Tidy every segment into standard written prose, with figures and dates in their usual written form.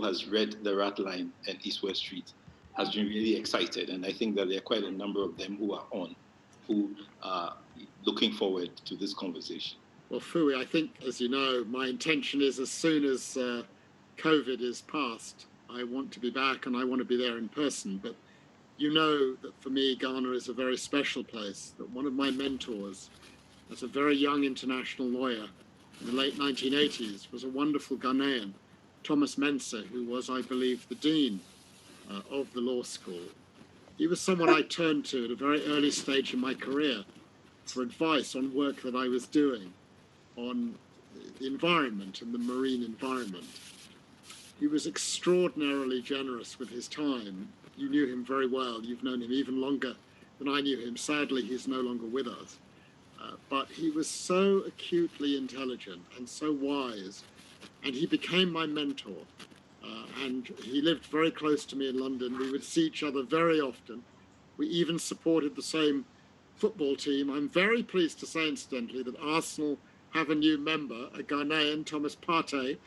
has read the RATLINE and East West Street has been really excited, and I think that there are quite a number of them who are looking forward to this conversation. Well, Fui, I think, as you know, my intention is as soon as COVID is past, I want to be back and I want to be there in person. But you know that for me, Ghana is a very special place, that one of my mentors as a very young international lawyer in the late 1980s was a wonderful Ghanaian, Thomas Mensah, who was, I believe, the dean of the law school. He was someone I turned to at a very early stage in my career for advice on work that I was doing on the environment and the marine environment. He was extraordinarily generous with his time. You knew him very well. You've known him even longer than I knew him. Sadly, he's no longer with us. But he was so acutely intelligent and so wise, and he became my mentor. And he lived very close to me in London. We would see each other very often. We even supported the same football team. I'm very pleased to say, incidentally, that Arsenal have a new member, a Ghanaian, Thomas Partey,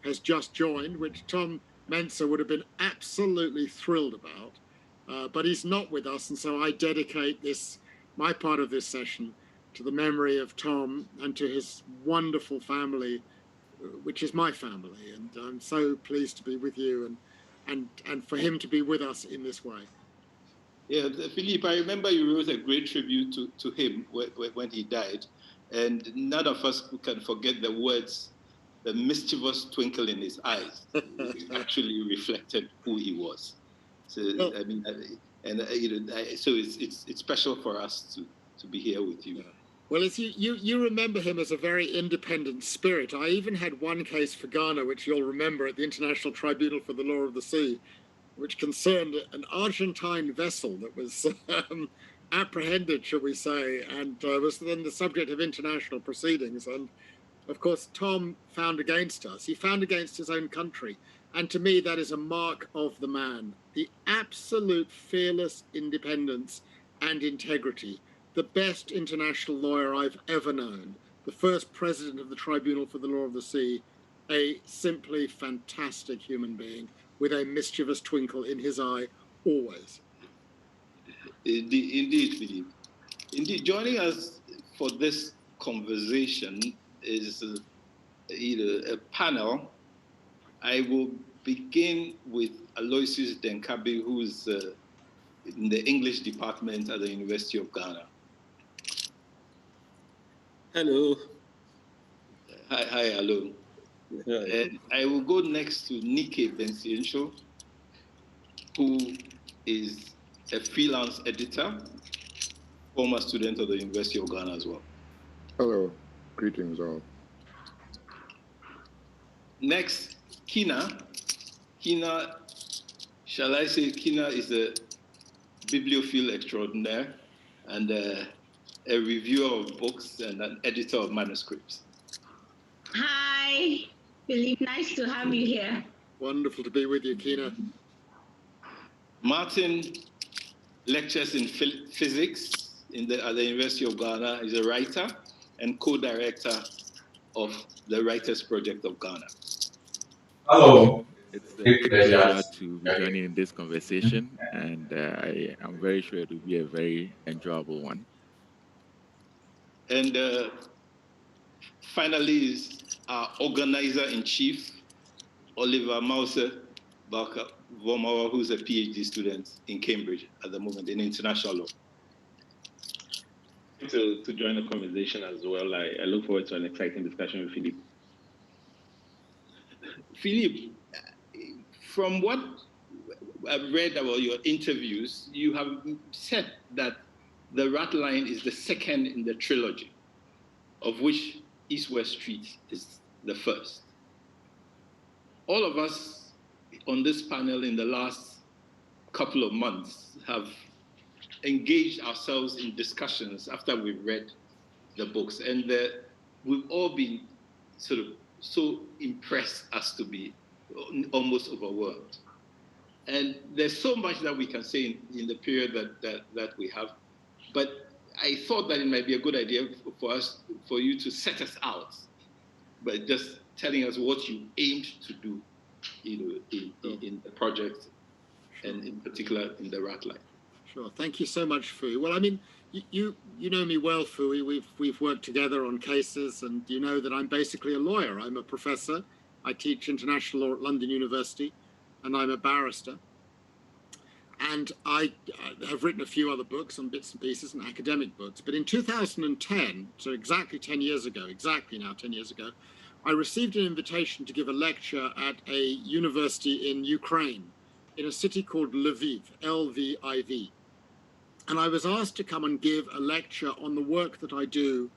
has just joined, which Tom Mensah would have been absolutely thrilled about. But he's not with us, and so I dedicate my part of this session to the memory of Tom and to his wonderful family, which is my family. And I'm so pleased to be with you and for him to be with us in this way. Yeah, Philippe, I remember you wrote a great tribute to him when he died. And none of us can forget the words, the mischievous twinkle in his eyes, which actually reflected who he was. So, well, I mean, so it's special for us to be here with you. Yeah. Well, you remember him as a very independent spirit. I even had one case for Ghana, which you'll remember at the International Tribunal for the Law of the Sea, which concerned an Argentine vessel that was apprehended, shall we say, and was then the subject of international proceedings. And of course, Tom found against us. He found against his own country. And to me, that is a mark of the man, the absolute fearless independence and integrity. The best international lawyer I've ever known, the first president of the Tribunal for the Law of the Sea, a simply fantastic human being with a mischievous twinkle in his eye, always. Indeed, Philippe. Indeed, joining us for this conversation is a panel. I will begin with Aloysius Denkabi, who's in the English department at the University of Ghana. Hello. Hi, hello. And I will go next to Nike Bensiencho, who is a freelance editor, former student of the University of Ghana as well. Hello, greetings all. Next, Kina. Kina, shall I say, Kina is a bibliophile extraordinaire and a reviewer of books and an editor of manuscripts. Hi, Philippe, nice to have you here. Wonderful to be with you, Kina. Martin lectures in physics at the University of Ghana. He's a writer and co-director of the Writers Project of Ghana. Hello. It's a great pleasure to be joining in this conversation, and I'm very sure it will be a very enjoyable one. And finally is our organizer-in-chief, Oliver Mause Vomawa, who's a PhD student in Cambridge at the moment in international law. To join the conversation as well. I look forward to an exciting discussion with Philippe. Philippe, from what I've read about your interviews, you have said that the RATLINE is the second in the trilogy, of which East West Street is the first. All of us on this panel in the last couple of months have engaged ourselves in discussions after we've read the books, and we've all been sort of so impressed as to be almost overwhelmed. And there's so much that we can say in the period that we have, but I thought that it might be a good idea for you to set us out by just telling us what you aimed to do in the project, and in particular in the RATLINE. Sure. Thank you so much, Fui. Well, I mean, you know me well, Fui. We've worked together on cases, and you know that I'm basically a lawyer. I'm a professor. I teach international law at London University, and I'm a barrister. And I have written a few other books on bits and pieces and academic books. But in 2010, so exactly 10 years ago, I received an invitation to give a lecture at a university in Ukraine, in a city called Lviv, Lviv. And I was asked to come and give a lecture on the work that I do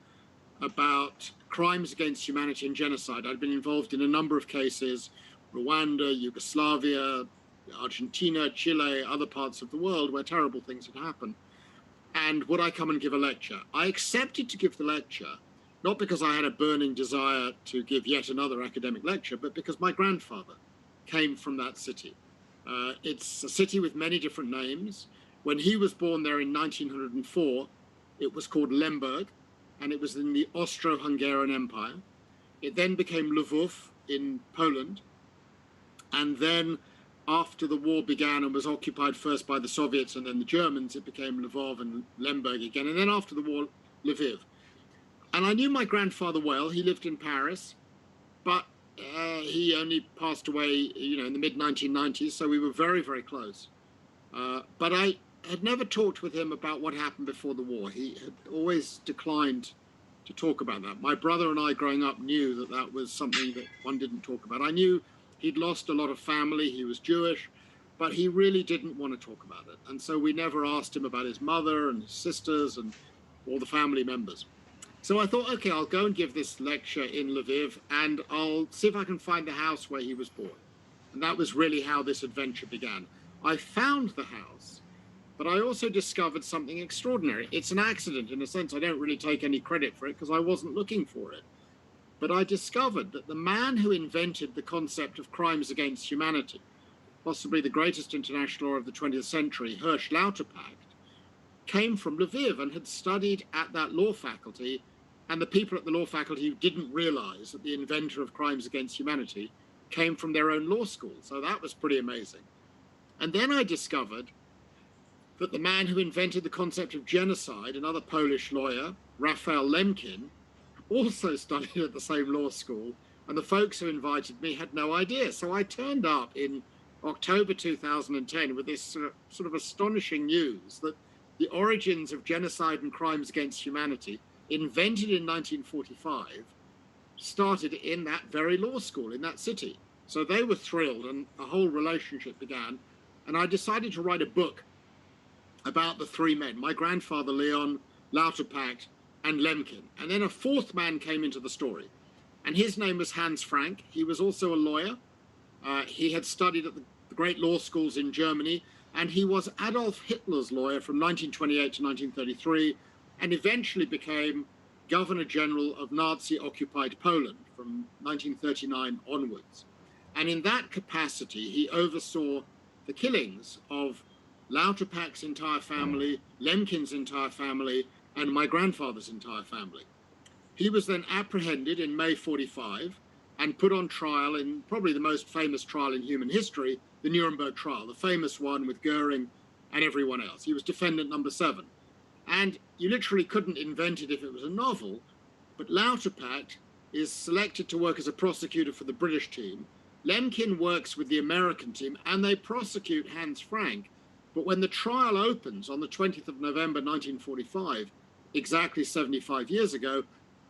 about crimes against humanity and genocide. I'd been involved in a number of cases, Rwanda, Yugoslavia, Argentina, Chile, other parts of the world where terrible things had happened. And would I come and give a lecture? I accepted to give the lecture, not because I had a burning desire to give yet another academic lecture, but because my grandfather came from that city. It's a city with many different names. When he was born there in 1904, it was called Lemberg, and it was in the Austro-Hungarian Empire. It then became Lwów in Poland, and then after the war began and was occupied first by the Soviets and then the Germans, it became Lwów and Lemberg again, and then after the war, Lviv. And I knew my grandfather well. He lived in Paris, but he only passed away, in the mid-1990s, so we were very, very close. But I had never talked with him about what happened before the war. He had always declined to talk about that. My brother and I, growing up, knew that that was something that one didn't talk about. I knew he'd lost a lot of family. He was Jewish, but he really didn't want to talk about it. And so we never asked him about his mother and his sisters and all the family members. So I thought, okay, I'll go and give this lecture in Lviv, and I'll see if I can find the house where he was born. And that was really how this adventure began. I found the house, but I also discovered something extraordinary. It's an accident in a sense. I don't really take any credit for it because I wasn't looking for it. But I discovered that the man who invented the concept of crimes against humanity, possibly the greatest international law of the 20th century, Hirsch Lauterpacht, came from Lviv and had studied at that law faculty. And the people at the law faculty who didn't realize that the inventor of crimes against humanity came from their own law school. So that was pretty amazing. And then I discovered that the man who invented the concept of genocide, another Polish lawyer, Raphael Lemkin, also studied at the same law school. And the folks who invited me had no idea. So I turned up in October 2010 with this sort of astonishing news that the origins of genocide and crimes against humanity, invented in 1945, started in that very law school in that city. So they were thrilled and a whole relationship began. And I decided to write a book about the three men, my grandfather Leon, Lauterpacht, and Lemkin. And then a fourth man came into the story. And his name was Hans Frank. He was also a lawyer. He had studied at the great law schools in Germany. And he was Adolf Hitler's lawyer from 1928 to 1933. And eventually became Governor General of Nazi-occupied Poland from 1939 onwards. And in that capacity, he oversaw the killings of Lauterpacht's entire family, Lemkin's entire family, and my grandfather's entire family. He was then apprehended in May 45 and put on trial in probably the most famous trial in human history, the Nuremberg trial, the famous one with Goering and everyone else. He was defendant number 7. And you literally couldn't invent it if it was a novel, but Lauterpacht is selected to work as a prosecutor for the British team. Lemkin works with the American team, and they prosecute Hans Frank. But when the trial opens on the 20th of November 1945, exactly 75 years ago,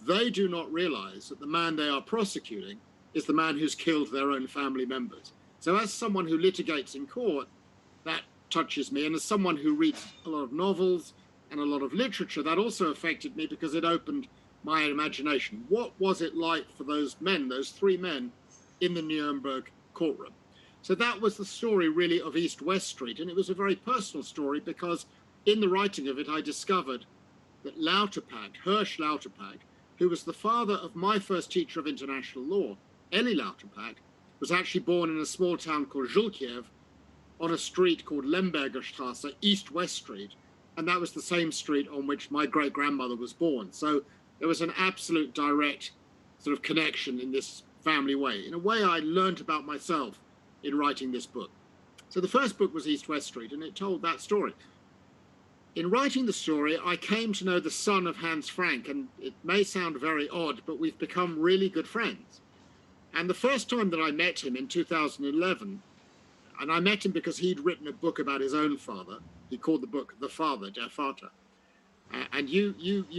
they do not realize that the man they are prosecuting is the man who's killed their own family members. So as someone who litigates in court, that touches me. And as someone who reads a lot of novels and a lot of literature, that also affected me because it opened my imagination. What was it like for those men, those three men, in the Nuremberg courtroom? So that was the story really of East-West Street. And it was a very personal story because in the writing of it, I discovered that Lauterpacht, Hirsch Lauterpacht, who was the father of my first teacher of international law, Eli Lauterpacht, was actually born in a small town called Żółkiew on a street called Lemberger Straße, East-West Street. And that was the same street on which my great-grandmother was born. So there was an absolute direct sort of connection in this family way. In a way, I learned about myself in writing this book. So the first book was East-West Street, and it told that story. In writing the story, I came to know the son of Hans Frank, and it may sound very odd, but we've become really good friends. And the first time that I met him in 2011, and I met him because he'd written a book about his own father. He called the book The Father, Der Vater. And you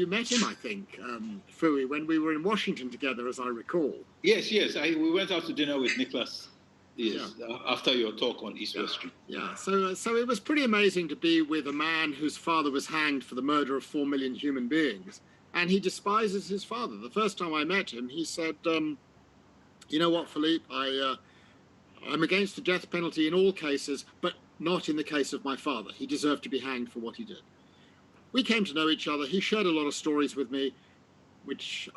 met him, I think, Fui, when we were in Washington together, as I recall. Yes. We went out to dinner with Nicholas. Yes, yeah. After your talk on East-West Street. Yeah, so it was pretty amazing to be with a man whose father was hanged for the murder of 4 million human beings, and he despises his father. The first time I met him, he said, you know what, Philippe, I'm against the death penalty in all cases, but not in the case of my father. He deserved to be hanged for what he did. We came to know each other. He shared a lot of stories with me, which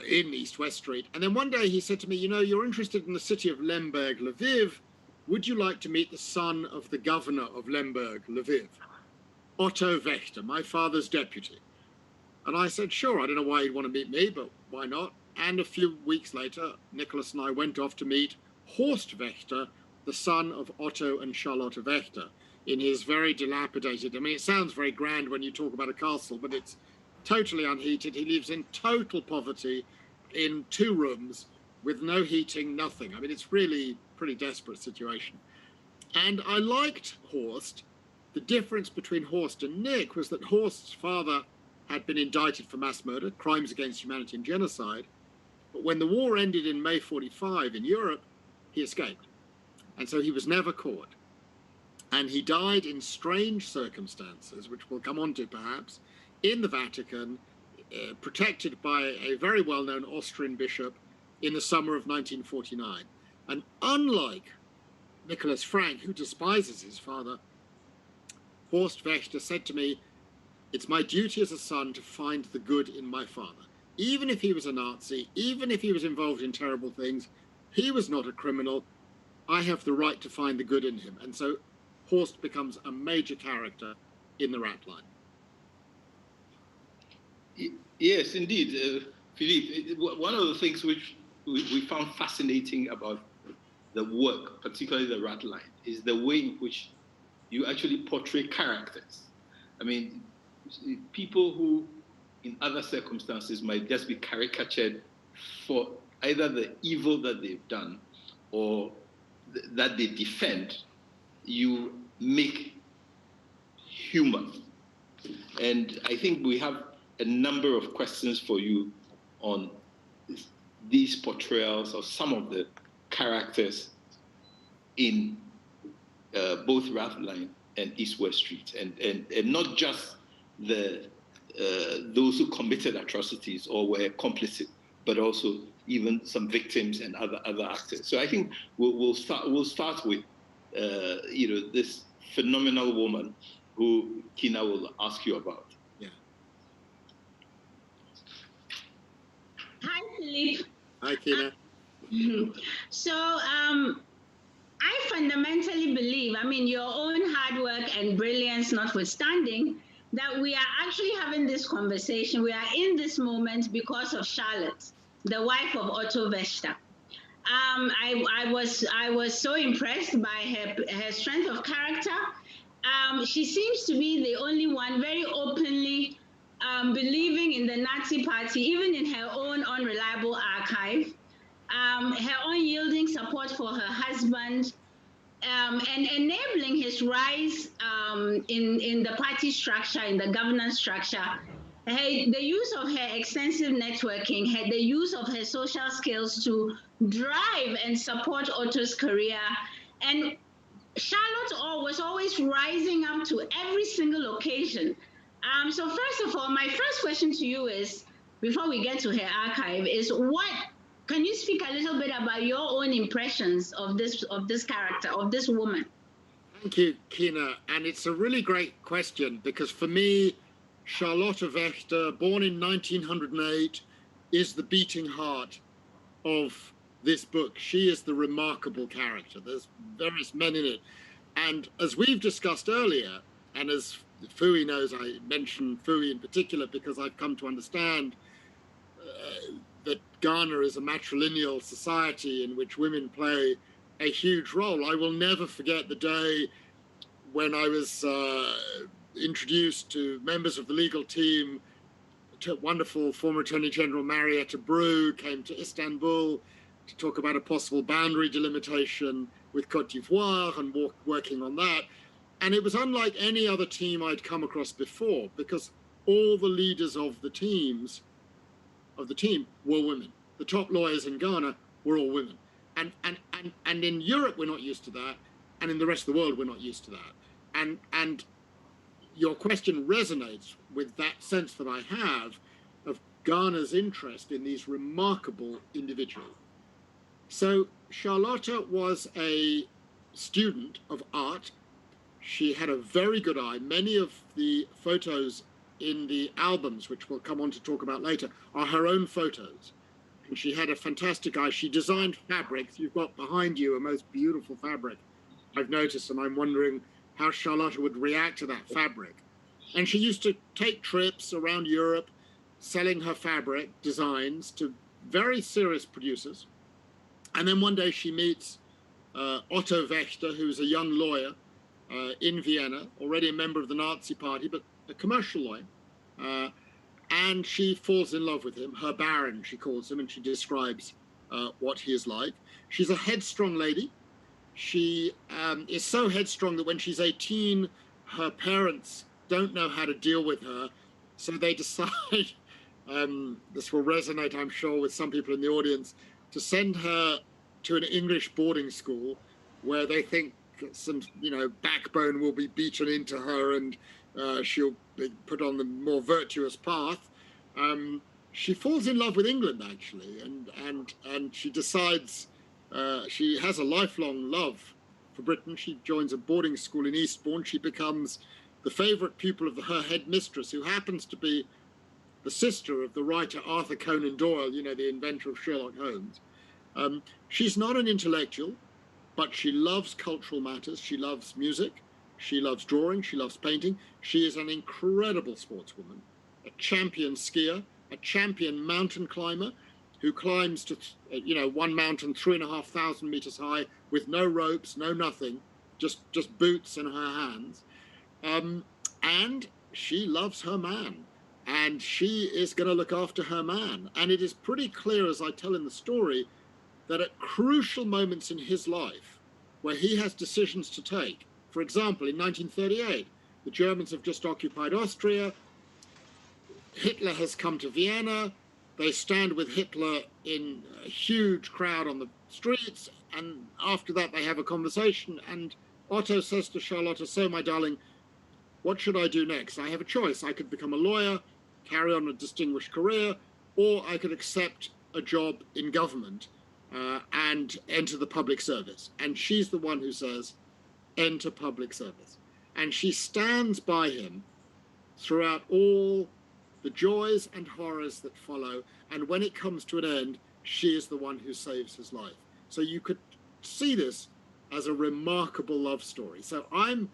in East-West Street. And then one day he said to me, you know, you're interested in the city of Lemberg, Lviv. Would you like to meet the son of the governor of Lemberg, Lviv, Otto Wächter, my father's deputy? And I said, sure, I don't know why he'd want to meet me, but why not? And a few weeks later, Nicholas and I went off to meet Horst Wächter, the son of Otto and Charlotte Wächter, in his very dilapidated, I mean, it sounds very grand when you talk about a castle, but it's totally unheated. He lives in total poverty in 2 rooms with no heating, nothing. I mean, it's really pretty desperate situation. And I liked Horst. The difference between Horst and Nick was that Horst's father had been indicted for mass murder, crimes against humanity and genocide. But when the war ended in May 45 in Europe, he escaped. And so he was never caught. And he died in strange circumstances, which we'll come on to perhaps, in the Vatican, protected by a very well-known Austrian bishop in the summer of 1949. And unlike Nicholas Frank, who despises his father, Horst Wächter said to me, it's my duty as a son to find the good in my father. Even if he was a Nazi, even if he was involved in terrible things, he was not a criminal. I have the right to find the good in him. And so Horst becomes a major character in the RATLINE. Yes, indeed, Philippe. One of the things which we found fascinating about the work, particularly the RATLINE, is the way in which you actually portray characters. I mean, people who in other circumstances might just be caricatured for either the evil that they've done or that they defend, you make human. And I think we have a number of questions for you on these portrayals of some of the characters in both RATLINE and East-West Street, and not just those who committed atrocities or were complicit, but also even some victims and other actors. So I think we'll start with this phenomenal woman who Kina will ask you about. Yeah. Hi, Philippe. Hi, Kina. So I fundamentally believe, I mean, your own hard work and brilliance notwithstanding, that we are actually having this conversation. We are in this moment because of Charlotte, the wife of Otto Wächter. I was so impressed by her strength of character. She seems to be the only one very openly believing in the Nazi party, even in her own unreliable archive. Her unyielding support for her husband, and enabling his rise in the party structure, in the governance structure. The use of her extensive networking, the use of her social skills to drive and support Otto's career. And Charlotte was always rising up to every single occasion. So first of all, my first question to you is, before we get to her archive, is can you speak a little bit about your own impressions of this character, of this woman? Thank you, Kina. And it's a really great question because for me, Charlotte Wächter, born in 1908, is the beating heart of this book. She is the remarkable character. There's various men in it. And as we've discussed earlier, and as Fui knows, I mention Fui in particular because I've come to understand that Ghana is a matrilineal society in which women play a huge role. I will never forget the day when I was introduced to members of the legal team. Wonderful former Attorney General Marietta Brew came to Istanbul to talk about a possible boundary delimitation with Côte d'Ivoire and working on that. And it was unlike any other team I'd come across before, because all the leaders of the team were women. The top lawyers in Ghana were all women. And in Europe, we're not used to that. And in the rest of the world, we're not used to that. And your question resonates with that sense that I have of Ghana's interest in these remarkable individuals. So Charlotta was a student of art. She had a very good eye. Many of the photos in the albums, which we'll come on to talk about later, are her own photos. And she had a fantastic eye. She designed fabrics. You've got behind you a most beautiful fabric, I've noticed, and I'm wondering how Charlotta would react to that fabric. And she used to take trips around Europe, selling her fabric designs to very serious producers. And then one day she meets Otto Wächter, who's a young lawyer in Vienna, already a member of the Nazi Party, but a commercial lawyer. And she falls in love with him, her baron, she calls him, and she describes what he is like. She's a headstrong lady. She is so headstrong that when she's 18, her parents don't know how to deal with her. So they decide, this will resonate, I'm sure, with some people in the audience, to send her to an English boarding school where they think some, backbone will be beaten into her and she'll be put on the more virtuous path. She falls in love with England, actually, and she decides she has a lifelong love for Britain. She joins a boarding school in Eastbourne. She becomes the favorite pupil of her headmistress, who happens to be the sister of the writer Arthur Conan Doyle, the inventor of Sherlock Holmes. She's not an intellectual, but she loves cultural matters. She loves music. She loves drawing. She loves painting. She is an incredible sportswoman, a champion skier, a champion mountain climber who climbs to, one mountain 3,500 meters high with no ropes, no nothing, just boots in her hands. And she loves her man, and she is going to look after her man. And it is pretty clear, as I tell in the story, that at crucial moments in his life, where he has decisions to take, for example, in 1938, the Germans have just occupied Austria. Hitler has come to Vienna. They stand with Hitler in a huge crowd on the streets. And after that, they have a conversation. And Otto says to Charlotta, "So, my darling, what should I do next? I have a choice. I could become a lawyer, carry on a distinguished career, or I could accept a job in government and enter the public service." And she's the one who says, enter public service. And she stands by him throughout all the joys and horrors that follow. And when it comes to an end, she is the one who saves his life. So you could see this as a remarkable love story. So I'm,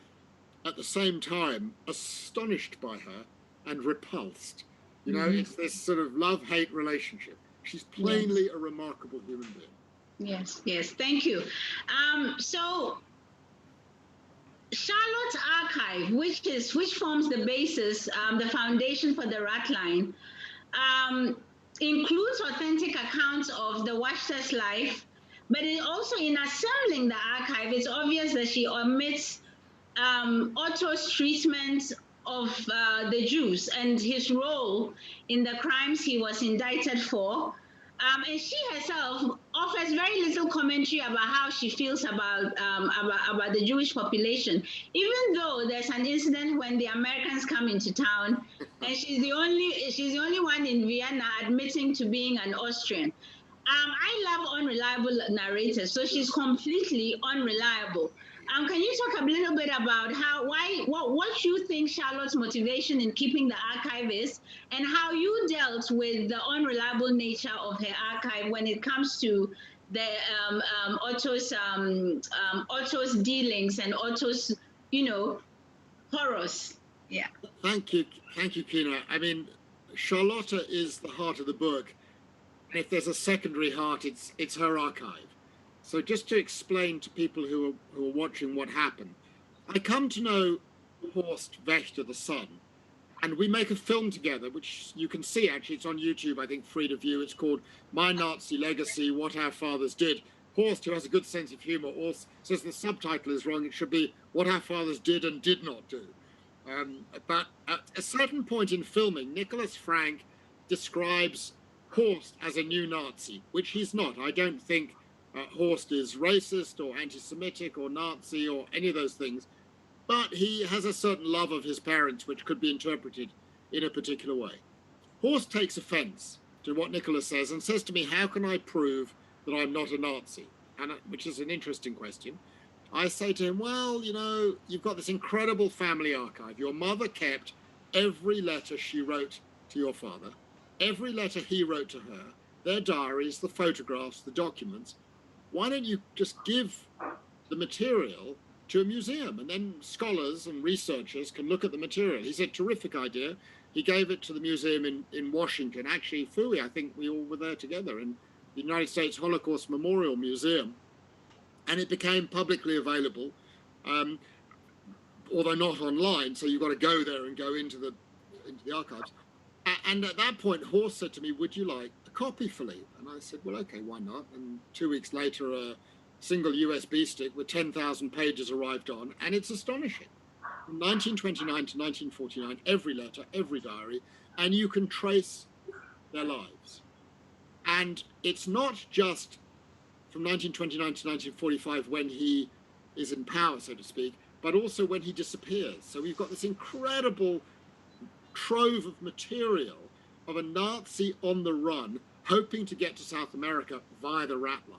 at the same time, astonished by her and repulsed. It's this sort of love-hate relationship. She's plainly a remarkable human being. Yes, thank you. So Charlotte's archive, which forms the basis, the foundation for the RATLINE, includes authentic accounts of the Wächter's life, but it also, in assembling the archive, it's obvious that she omits Otto's treatment of the Jews and his role in the crimes he was indicted for. And she herself offers very little commentary about how she feels about the Jewish population, even though there's an incident when the Americans come into town, and she's the only one in Vienna admitting to being an Austrian. I love unreliable narrators, so she's completely unreliable. Can you talk a little bit about what you think Charlotte's motivation in keeping the archive is, and how you dealt with the unreliable nature of her archive when it comes to the Otto's dealings and Otto's, horrors? Yeah. Thank you, Kina. I mean, Charlotta is the heart of the book. And if there's a secondary heart, it's her archive. So just to explain to people who are watching what happened, I come to know Horst Wächter, the son, and we make a film together, which you can see, actually, it's on YouTube, I think, free to view. It's called My Nazi Legacy, What Our Fathers Did. Horst, who has a good sense of humor, also says the subtitle is wrong. It should be What Our Fathers Did and Did Not Do. But at a certain point in filming, Nicholas Frank describes Horst as a new Nazi, which he's not. I don't think Horst is racist or anti-Semitic or Nazi or any of those things, but he has a certain love of his parents, which could be interpreted in a particular way. Horst takes offense to what Nicholas says and says to me, how can I prove that I'm not a Nazi? And which is an interesting question. I say to him, well, you know, you've got this incredible family archive. Your mother kept every letter she wrote to your father, every letter he wrote to her, their diaries, the photographs, the documents. Why don't you just give the material to a museum, and then scholars and researchers can look at the material? He said, terrific idea. He gave it to the museum in Washington. Actually, Fui, I think we all were there together in the United States Holocaust Memorial Museum. And it became publicly available, although not online. So you've got to go there and go into the archives. And at that point, Horst said to me, would you like a copy, Philippe? And I said, well, okay, why not? And 2 weeks later, a single USB stick with 10,000 pages arrived on, and it's astonishing. From 1929 to 1949, every letter, every diary, and you can trace their lives. And it's not just from 1929 to 1945 when he is in power, so to speak, but also when he disappears. So we've got this incredible trove of material of a Nazi on the run, hoping to get to South America via the RATLINE.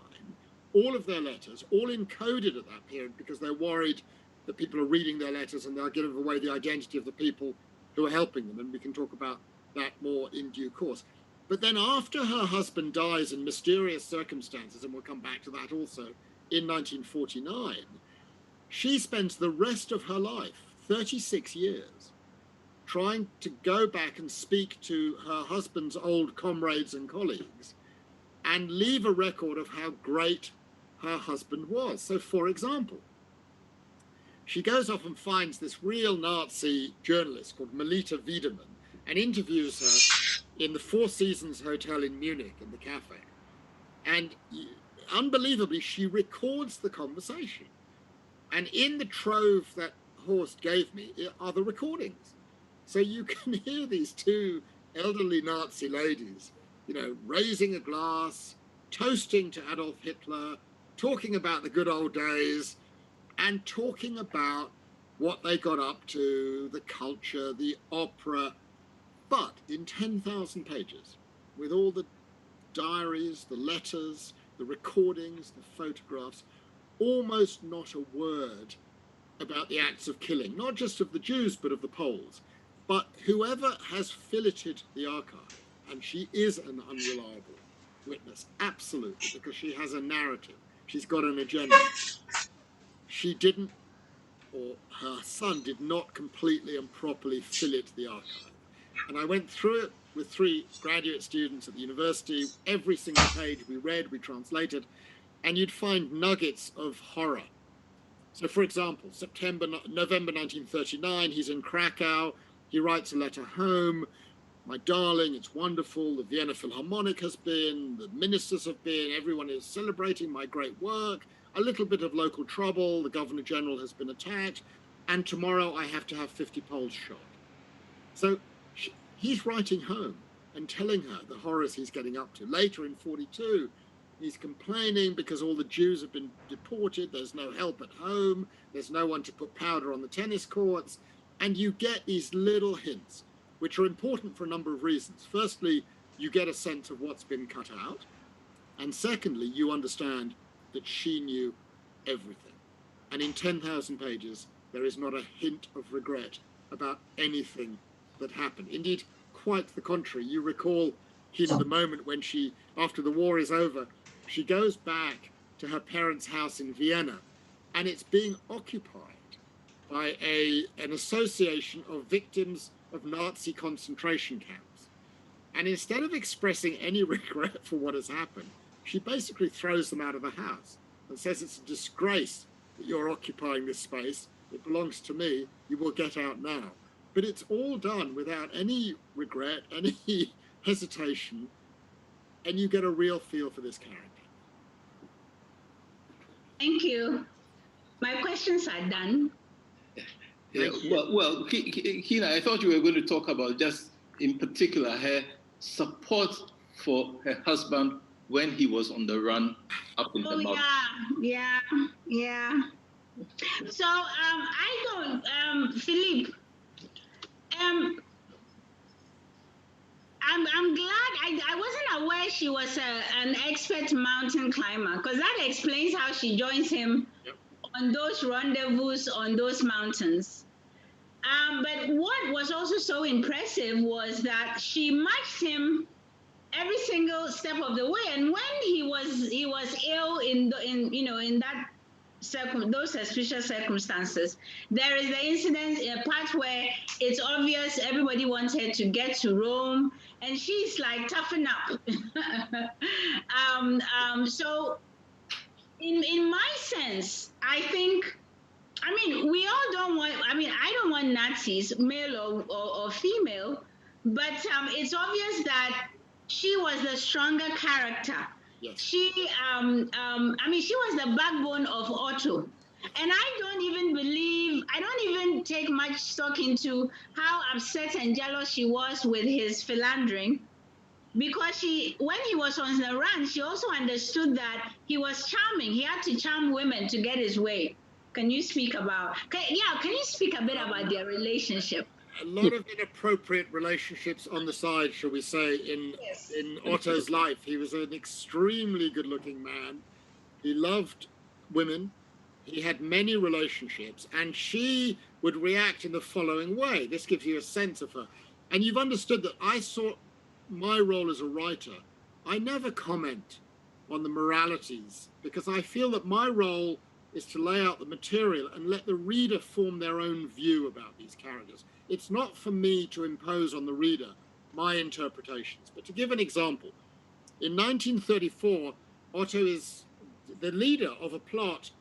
All of their letters, all encoded at that period because they're worried that people are reading their letters and they'll give away the identity of the people who are helping them. And we can talk about that more in due course. But then after her husband dies in mysterious circumstances, and we'll come back to that also, in 1949, she spends the rest of her life, 36 years, trying to go back and speak to her husband's old comrades and colleagues and leave a record of how great her husband was. So, for example, she goes off and finds this real Nazi journalist called Melita Wiedemann and interviews her in the Four Seasons Hotel in Munich, in the cafe. And unbelievably, she records the conversation. And in the trove that Horst gave me are the recordings. So you can hear these two elderly Nazi ladies, you know, raising a glass, toasting to Adolf Hitler, talking about the good old days, and talking about what they got up to, the culture, the opera, but in 10,000 pages, with all the diaries, the letters, the recordings, the photographs, almost not a word about the acts of killing, not just of the Jews, but of the Poles. But whoever has filleted the archive, and she is an unreliable witness, absolutely, because she has a narrative, she's got an agenda. She didn't, or her son did not completely and properly fillet the archive. And I went through it with 3 graduate students at the university. Every single page we read, we translated, and you'd find nuggets of horror. So, for example, November 1939, he's in Krakow. He writes a letter home. My darling, it's wonderful. The Vienna Philharmonic has been, the ministers have been, everyone is celebrating my great work. A little bit of local trouble. The Governor General has been attacked. And tomorrow I have to have 50 Poles shot. So he's writing home and telling her the horrors he's getting up to. Later in 42, he's complaining because all the Jews have been deported. There's no help at home. There's no one to put powder on the tennis courts. And you get these little hints, which are important for a number of reasons. Firstly, you get a sense of what's been cut out. And secondly, you understand that she knew everything. And in 10,000 pages, there is not a hint of regret about anything that happened. Indeed, quite the contrary. You recall, the moment when she, after the war is over, she goes back to her parents' house in Vienna, and it's being occupied by an association of victims of Nazi concentration camps. And instead of expressing any regret for what has happened, she basically throws them out of the house. and says it's a disgrace that you're occupying this space. It belongs to me. You will get out now. But it's all done without any regret, any hesitation, and you get a real feel for this character. Thank you. My questions are done. Yeah, well, Kina, I thought you were going to talk about just in particular her support for her husband when he was on the run up in the mountains. Yeah. So I don't, Philippe. I'm glad I wasn't aware she was an expert mountain climber, because that explains how she joins him on those rendezvous on those mountains. But what was also so impressive was that she matched him every single step of the way. And when he was ill in that those suspicious circumstances, there is the incident, a part where it's obvious everybody wants her to get to Rome, and she's like, toughen up. So in my sense, I think, we all don't want, I don't want Nazis, male or female, but it's obvious that she was the stronger character. Yes. She was the backbone of Otto. And I don't even take much stock into how upset and jealous she was with his philandering, because when he was on the run, she also understood that he was charming. He had to charm women to get his way. Can you speak about? Can you speak a bit about their relationship? A lot of inappropriate relationships on the side, shall we say, in Otto's life. He was an extremely good-looking man. He loved women. He had many relationships, and she would react in the following way. This gives you a sense of her. And you've understood that I saw my role as a writer. I never comment on the moralities, because I feel that my role is to lay out the material and let the reader form their own view about these characters. It's not for me to impose on the reader my interpretations. But to give an example, in 1934, Otto is the leader of a plot,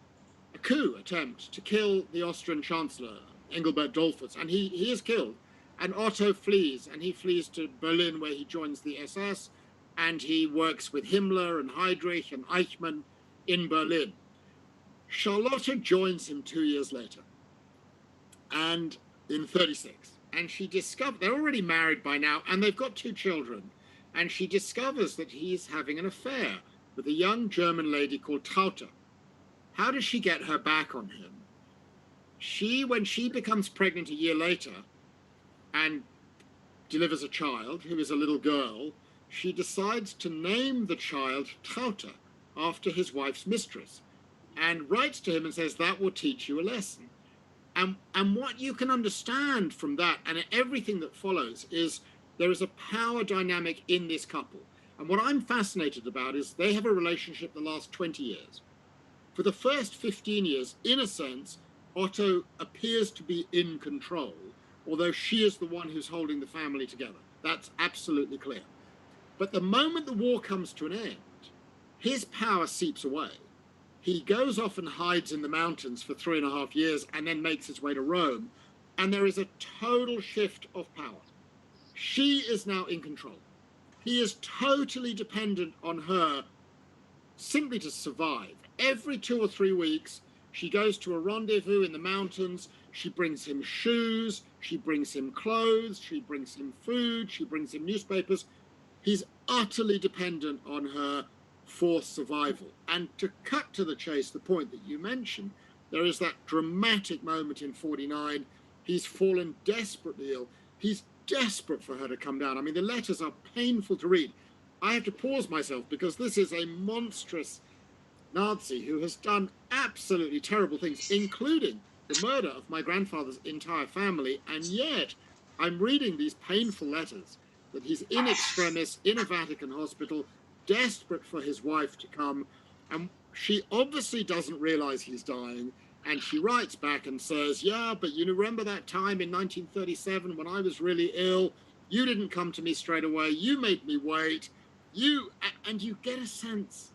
a coup attempt to kill the Austrian Chancellor, Engelbert Dollfuss, and he is killed. And Otto flees, and he flees to Berlin, where he joins the SS, and he works with Himmler and Heydrich and Eichmann in Berlin. Charlotte joins him 2 years later, and in 36, and she discovers, they're already married by now, and they've got 2 children, and she discovers that he's having an affair with a young German lady called Traute. How does she get her back on him? When she becomes pregnant a year later and delivers a child who is a little girl, she decides to name the child Traute after his wife's mistress, and writes to him and says, that will teach you a lesson. And what you can understand from that and everything that follows is there is a power dynamic in this couple. And what I'm fascinated about is they have a relationship the last 20 years. For the first 15 years, in a sense, Otto appears to be in control, although she is the one who's holding the family together. That's absolutely clear. But the moment the war comes to an end, his power seeps away. He goes off and hides in the mountains for 3.5 years and then makes his way to Rome. And there is a total shift of power. She is now in control. He is totally dependent on her simply to survive. Every 2 or 3 weeks, she goes to a rendezvous in the mountains. She brings him shoes. She brings him clothes. She brings him food. She brings him newspapers. He's utterly dependent on her for survival. And to cut to the chase, the point that you mentioned, there is that dramatic moment in 49. He's fallen desperately ill. He's desperate for her to come down. I mean, the letters are painful to read. I have to pause myself because this is a monstrous Nazi who has done absolutely terrible things, including the murder of my grandfather's entire family. And yet I'm reading these painful letters that he's in extremis in a Vatican hospital, desperate for his wife to come. And she obviously doesn't realize he's dying. And she writes back and says, yeah, but you remember that time in 1937 when I was really ill? You didn't come to me straight away. You made me wait. And you get a sense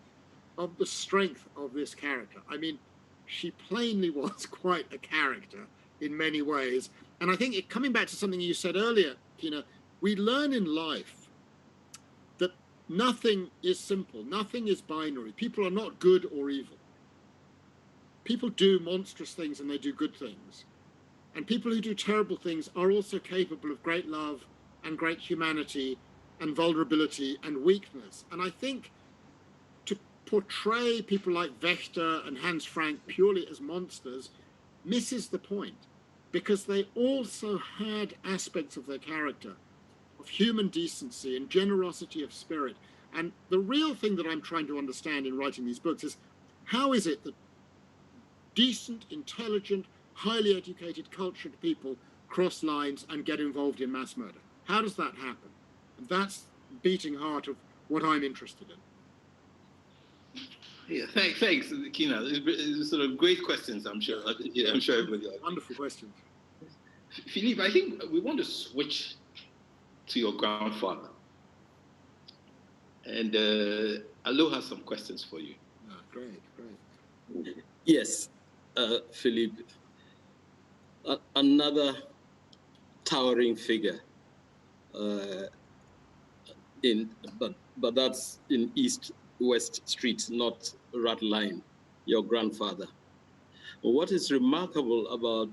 of the strength of this character. I mean, she plainly was quite a character in many ways. And I think coming back to something you said earlier, Kina, we learn in life that nothing is simple, nothing is binary. People are not good or evil. People do monstrous things and they do good things. And people who do terrible things are also capable of great love and great humanity and vulnerability and weakness. And I think to portray people like Wächter and Hans Frank purely as monsters misses the point, because they also had aspects of their character of human decency and generosity of spirit. And the real thing that I'm trying to understand in writing these books is, how is it that decent, intelligent, highly educated, cultured people cross lines and get involved in mass murder? How does that happen? And that's the beating heart of what I'm interested in. Yeah, thanks, Kina. It's sort of great questions, I'm sure. Yeah, I'm sure everybody. Wonderful questions. Philippe, I think we want to switch to your grandfather. And Alo has some questions for you. Oh, great. Yes, Philippe. Another towering figure but that's in East-West Street, not RATLINE, your grandfather. What is remarkable about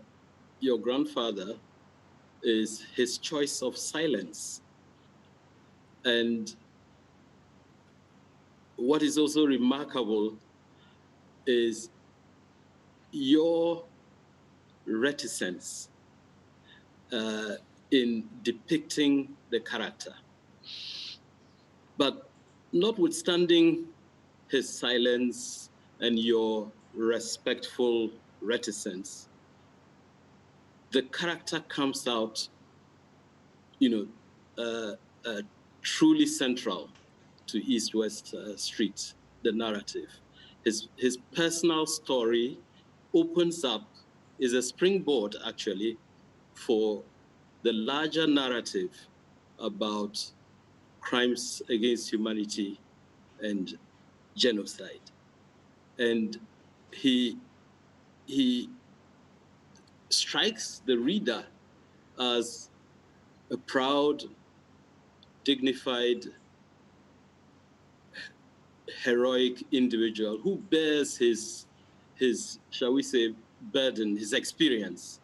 your grandfather is his choice of silence. And what is also remarkable is your reticence in depicting the character. But notwithstanding his silence and your respectful reticence, the character comes out, truly central to East-West Street, the narrative. His personal story opens up, is a springboard actually for the larger narrative about crimes against humanity and genocide. And he strikes the reader as a proud, dignified, heroic individual who bears his, shall we say, burden, his experience,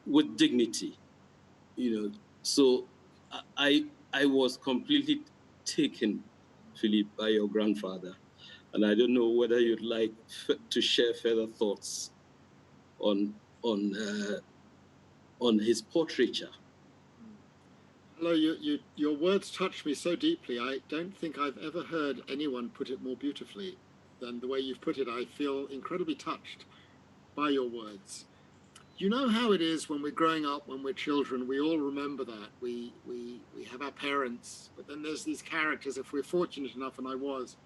with dignity, So I was completely taken, Philippe, by your grandfather. And I don't know whether you'd like to share further thoughts on his portraiture. Hello, your words touch me so deeply. I don't think I've ever heard anyone put it more beautifully than the way you've put it. I feel incredibly touched by your words. You know how it is when we're growing up, when we're children, we all remember that. We have our parents, but then there's these characters, if we're fortunate enough, and I was,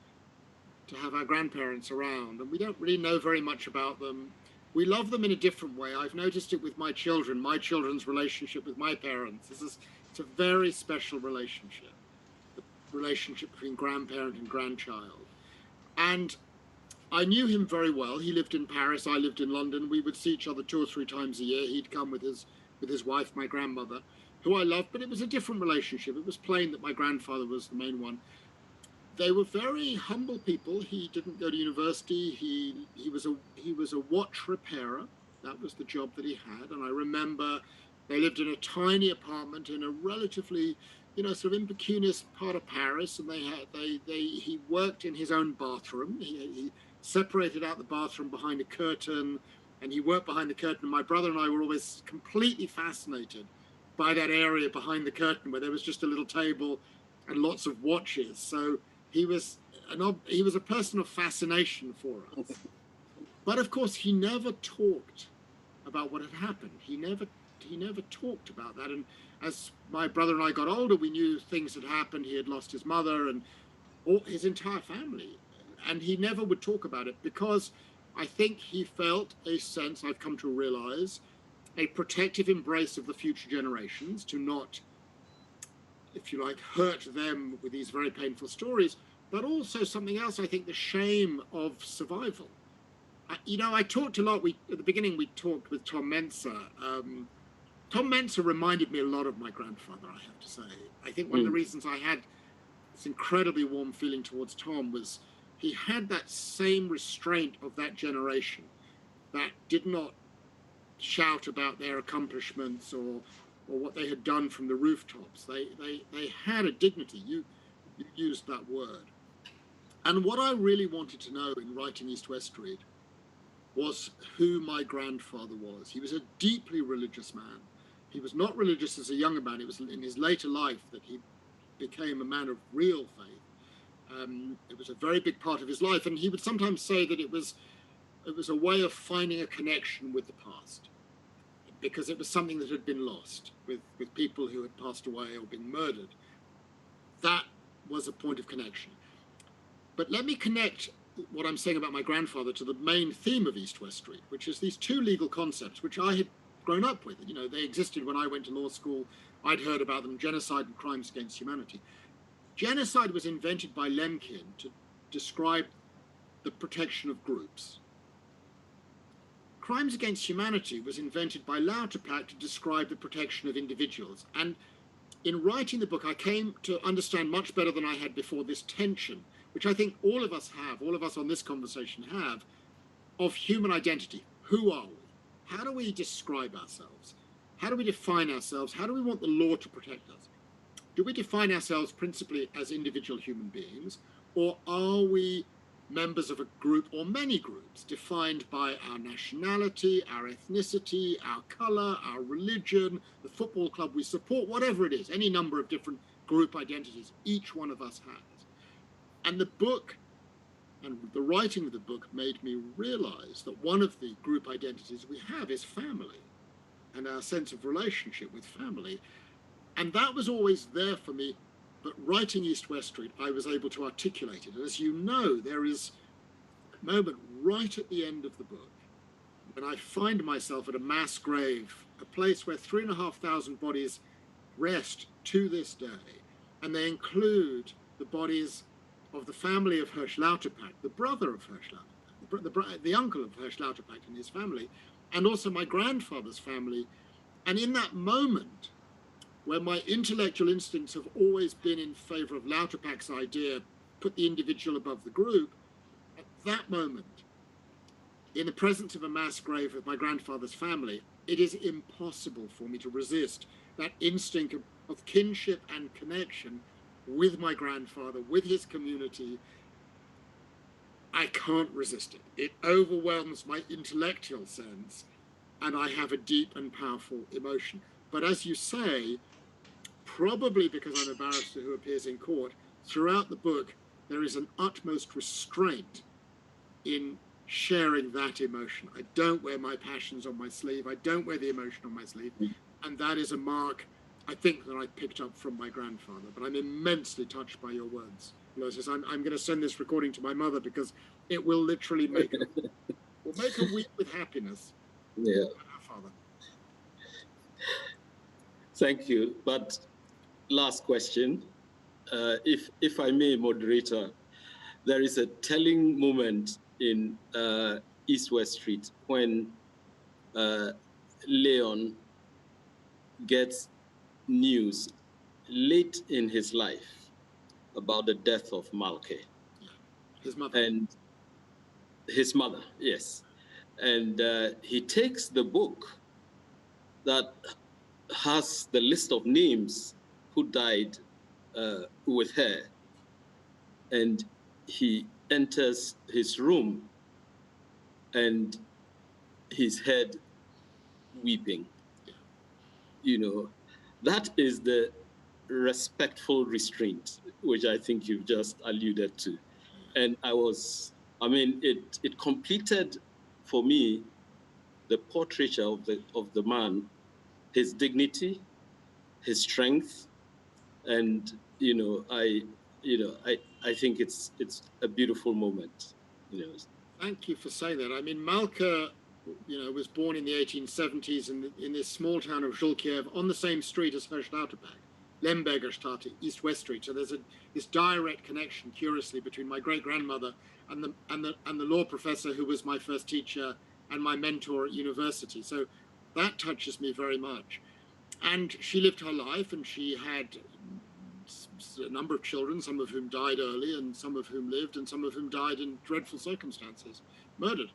to have our grandparents around, and we don't really know very much about them. We love them in a different way. I've noticed it with my children, my children's relationship with my parents. It's a very special relationship, the relationship between grandparent and grandchild. And I knew him very well. He lived in Paris, I lived in London. We would see each other 2 or 3 times a year. He'd come with his wife, my grandmother, who I loved, but it was a different relationship. It was plain that my grandfather was the main one. They were very humble people. He didn't go to university. He was a watch repairer. That was the job that he had. And I remember they lived in a tiny apartment in a relatively, sort of impecunious part of Paris. And he worked in his own bathroom. He separated out the bathroom behind a curtain, and he worked behind the curtain. And my brother and I were always completely fascinated by that area behind the curtain where there was just a little table and lots of watches. So he was a person of fascination for us. But of course, he never talked about what had happened. He never talked about that. And as my brother and I got older, we knew things had happened. He had lost his mother and his entire family. And he never would talk about it because I think he felt a sense, I've come to realize, a protective embrace of the future generations to not, if you like, hurt them with these very painful stories, but also something else, I think, the shame of survival. I talked a lot, at the beginning we talked with Tom Menser. Tom Menser reminded me a lot of my grandfather, I have to say. I think one of the reasons I had this incredibly warm feeling towards Tom was he had that same restraint of that generation that did not shout about their accomplishments or what they had done from the rooftops. They had a dignity. You used that word. And what I really wanted to know in writing East West Street was who my grandfather was. He was a deeply religious man. He was not religious as a younger man. It was in his later life that he became a man of real faith. It was a very big part of his life. And he would sometimes say that it was a way of finding a connection with the past, because it was something that had been lost with people who had passed away or been murdered. That was a point of connection. But let me connect what I'm saying about my grandfather to the main theme of East West Street, which is these two legal concepts, which I had grown up with. They existed when I went to law school. I'd heard about them: genocide and crimes against humanity. Genocide was invented by Lemkin to describe the protection of groups. Crimes against humanity was invented by Lauterpacht to describe the protection of individuals. And in writing the book, I came to understand much better than I had before this tension, which I think all of us on this conversation have, of human identity. Who are we? How do we describe ourselves? How do we define ourselves? How do we want the law to protect us? Do we define ourselves principally as individual human beings, or are we members of a group or many groups defined by our nationality, our ethnicity, our color, our religion, the football club we support, whatever it is, any number of different group identities each one of us has? And the book and the writing of the book made me realize that one of the group identities we have is family and our sense of relationship with family. And that was always there for me. But writing East West Street, I was able to articulate it. And as you know, there is a moment right at the end of the book when I find myself at a mass grave, a place where 3,500 bodies rest to this day. And they include the bodies of the family of Hirsch Lauterpacht, the brother of Hirsch Lauterpacht, the uncle of Hirsch Lauterpacht and his family, and also my grandfather's family. And in that moment, where my intellectual instincts have always been in favor of Lauterpacht's idea, put the individual above the group, at that moment, in the presence of a mass grave of my grandfather's family, it is impossible for me to resist that instinct of kinship and connection with my grandfather, with his community. I can't resist it. It overwhelms my intellectual sense, and I have a deep and powerful emotion. But as you say, probably because I'm a barrister who appears in court, throughout the book, there is an utmost restraint in sharing that emotion. I don't wear my passions on my sleeve. I don't wear the emotion on my sleeve. And that is a mark, I think, that I picked up from my grandfather. But I'm immensely touched by your words. Moses, I'm going to send this recording to my mother because it will literally make her weep with happiness. Yeah. Her father. Thank you. But last question, if I may, moderator, there is a telling moment in East West Street when Leon gets news late in his life about the death of Malke. Yeah. His mother. And his mother, yes. And he takes the book that has the list of names who died with her, and he enters his room and his head weeping. That is the respectful restraint, which I think you've just alluded to. And it completed for me the portraiture of the man, his dignity, his strength, and I think it's a beautiful moment. Thank you for saying that. I mean, Malka, was born in the 1870s in this small town of Zhulkiev on the same street as Hirsch Lauterpacht. Lembergerstraße, East-West Street. So there's this direct connection, curiously, between my great-grandmother and the law professor who was my first teacher and my mentor at university. So that touches me very much. And she lived her life, and she had a number of children, some of whom died early, and some of whom lived, and some of whom died in dreadful circumstances, murdered.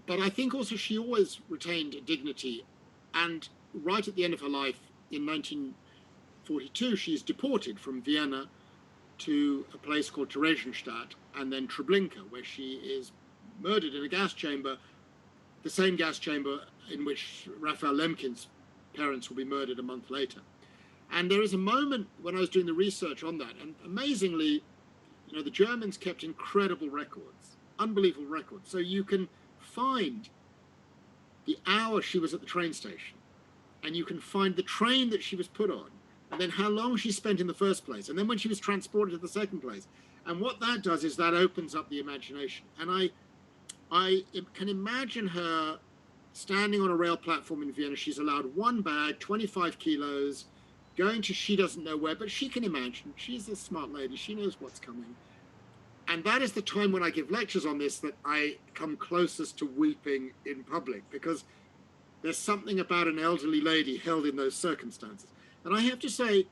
But I think also she always retained a dignity. And right at the end of her life, in 1942, she's deported from Vienna to a place called Theresienstadt and then Treblinka, where she is murdered in a gas chamber, the same gas chamber in which Raphael Lemkin's parents will be murdered a month later. And there is a moment when I was doing the research on that, and amazingly, you know, the Germans kept incredible records, unbelievable records. So you can find the hour she was at the train station, and you can find the train that she was put on, and then how long she spent in the first place, and then when she was transported to the second place. And what that does is that opens up the imagination. And I can imagine her standing on a rail platform in Vienna. She's allowed one bag, 25 kilos, going to she doesn't know where, but she can imagine. She's a smart lady. She knows what's coming. And that is the time when I give lectures on this that I come closest to weeping in public, because there's something about an elderly lady held in those circumstances. And I have to say,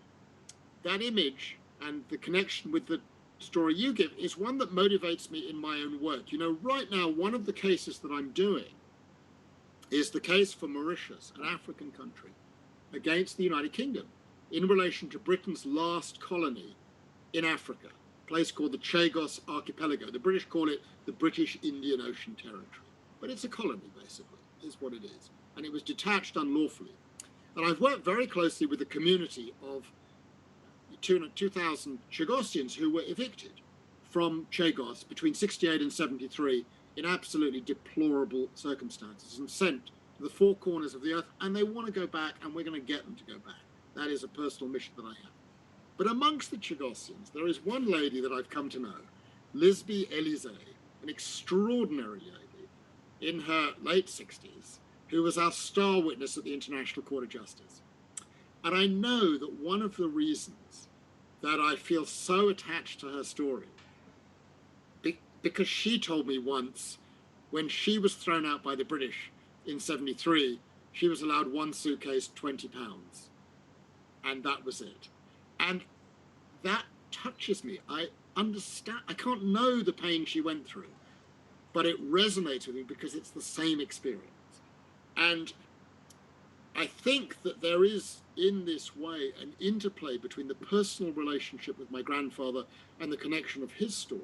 that image and the connection with the story you give is one that motivates me in my own work. You know, right now, one of the cases that I'm doing is the case for Mauritius, an African country, against the United Kingdom in relation to Britain's last colony in Africa, a place called the Chagos Archipelago. The British call it the British Indian Ocean Territory, but it's a colony, basically, is what it is. And it was detached unlawfully. And I've worked very closely with the community of 2,000 Chagosians who were evicted from Chagos between 68 and 73 in absolutely deplorable circumstances and sent to the four corners of the earth. And they want to go back, and we're going to get them to go back. That is a personal mission that I have. But amongst the Chagosians, there is one lady that I've come to know, Lisby Elise, an extraordinary lady in her late 60s, who was our star witness at the International Court of Justice. And I know that one of the reasons that I feel so attached to her story, because she told me once, when she was thrown out by the British in 73, she was allowed one suitcase, 20 pounds. And that was it. And that touches me. I understand, I can't know the pain she went through, but it resonates with me because it's the same experience. And I think that there is, in this way, an interplay between the personal relationship with my grandfather and the connection of his story,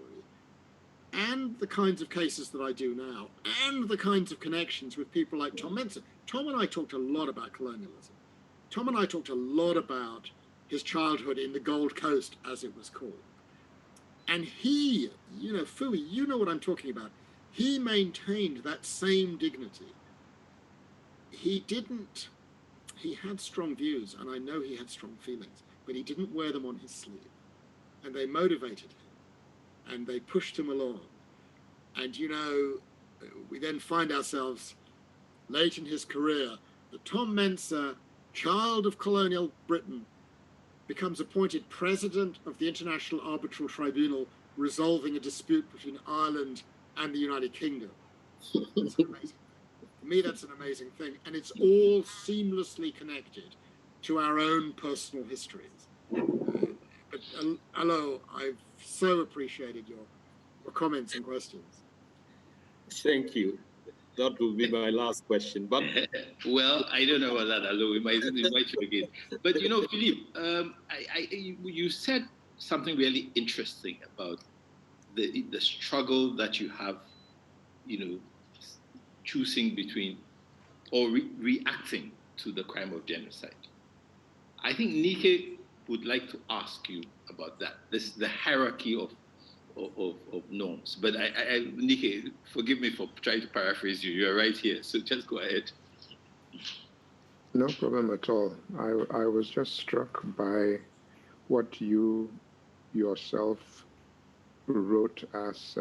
and the kinds of cases that I do now, and the kinds of connections with people like Tom Mensa. Tom and I talked a lot about colonialism. Tom and I talked a lot about his childhood in the Gold Coast, as it was called. And he, you know, Fui, you know what I'm talking about. He maintained that same dignity. He had strong views, and I know he had strong feelings, but he didn't wear them on his sleeve. And they motivated him, and they pushed him along. And, you know, we then find ourselves late in his career that Tom Mensa, child of colonial Britain, becomes appointed president of the International Arbitral Tribunal, resolving a dispute between Ireland and the United Kingdom. That's amazing. For me, that's an amazing thing. And it's all seamlessly connected to our own personal histories. But hello, I've so appreciated your comments and questions. Thank you. That will be my last question. But well, I don't know about that, Alo. We might invite you again. But you know, Philippe, you said something really interesting about the struggle that you have, you know, choosing between or reacting to the crime of genocide. I think Nike would like to ask you about that. The hierarchy of norms. But Nike, forgive me for trying to paraphrase you. You're right here, so just go ahead. No problem at all. I was just struck by what you yourself wrote as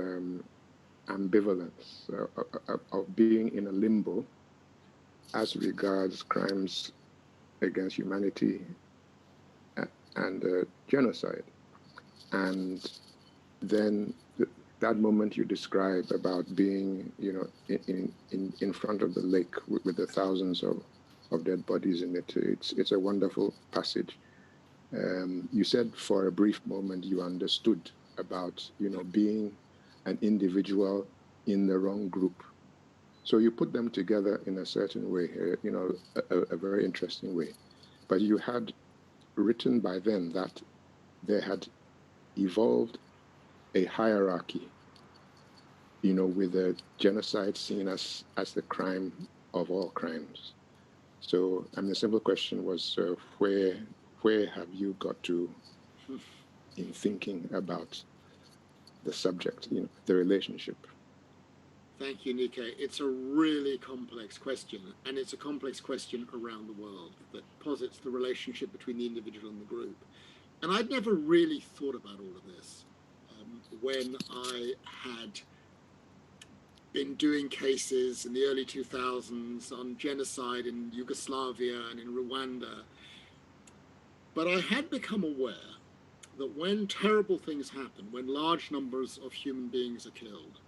ambivalence of being in a limbo as regards crimes against humanity and genocide. And then that moment you describe about being, in front of the lake with the thousands of dead bodies in it, it's a wonderful passage. You said for a brief moment you understood about, being an individual in the wrong group. So you put them together in a certain way, a very interesting way. But you had written by then that there had evolved a hierarchy, with the genocide seen as the crime of all crimes. So, the simple question was, where have you got to in thinking about the subject, the relationship? Thank you, Nikkei. It's a really complex question, and it's a complex question around the world that posits the relationship between the individual and the group. And I'd never really thought about all of this when I had been doing cases in the early 2000s on genocide in Yugoslavia and in Rwanda. But I had become aware that when terrible things happen, when large numbers of human beings are killed,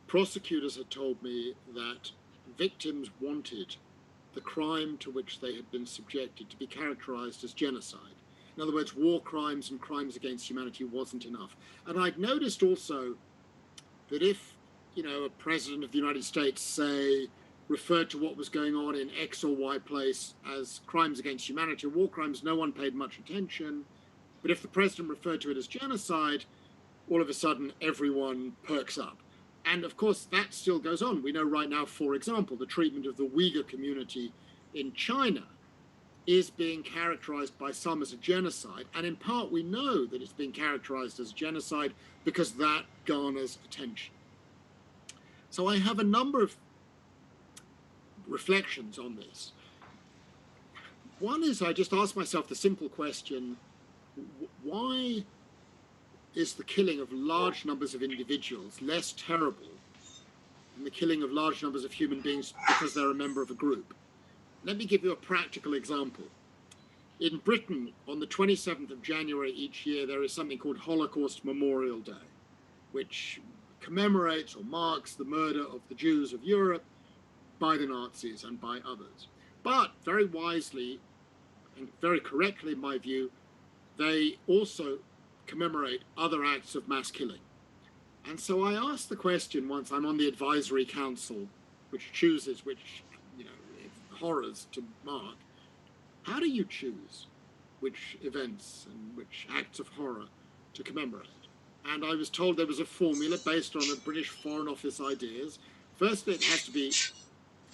prosecutors had told me that victims wanted the crime to which they had been subjected to be characterized as genocide. In other words, war crimes and crimes against humanity wasn't enough. And I'd noticed also that if, a president of the United States, say, referred to what was going on in X or Y place as crimes against humanity or war crimes, no one paid much attention. But if the president referred to it as genocide, all of a sudden everyone perks up. And of course, that still goes on. We know right now, for example, the treatment of the Uyghur community in China is being characterized by some as a genocide. And in part, we know that it's being characterized as genocide because that garners attention. So I have a number of reflections on this. One is I just ask myself the simple question, why is the killing of large numbers of individuals less terrible than the killing of large numbers of human beings because they're a member of a group? Let me give you a practical example. In Britain, on the 27th of January each year, there is something called Holocaust Memorial Day, which commemorates or marks the murder of the Jews of Europe by the Nazis and by others. But very wisely and very correctly, in my view, they also commemorate other acts of mass killing. And so I asked the question once, I'm on the advisory council, which chooses which, horrors to mark. How do you choose which events and which acts of horror to commemorate? And I was told there was a formula based on the British Foreign Office ideas. Firstly, it has to be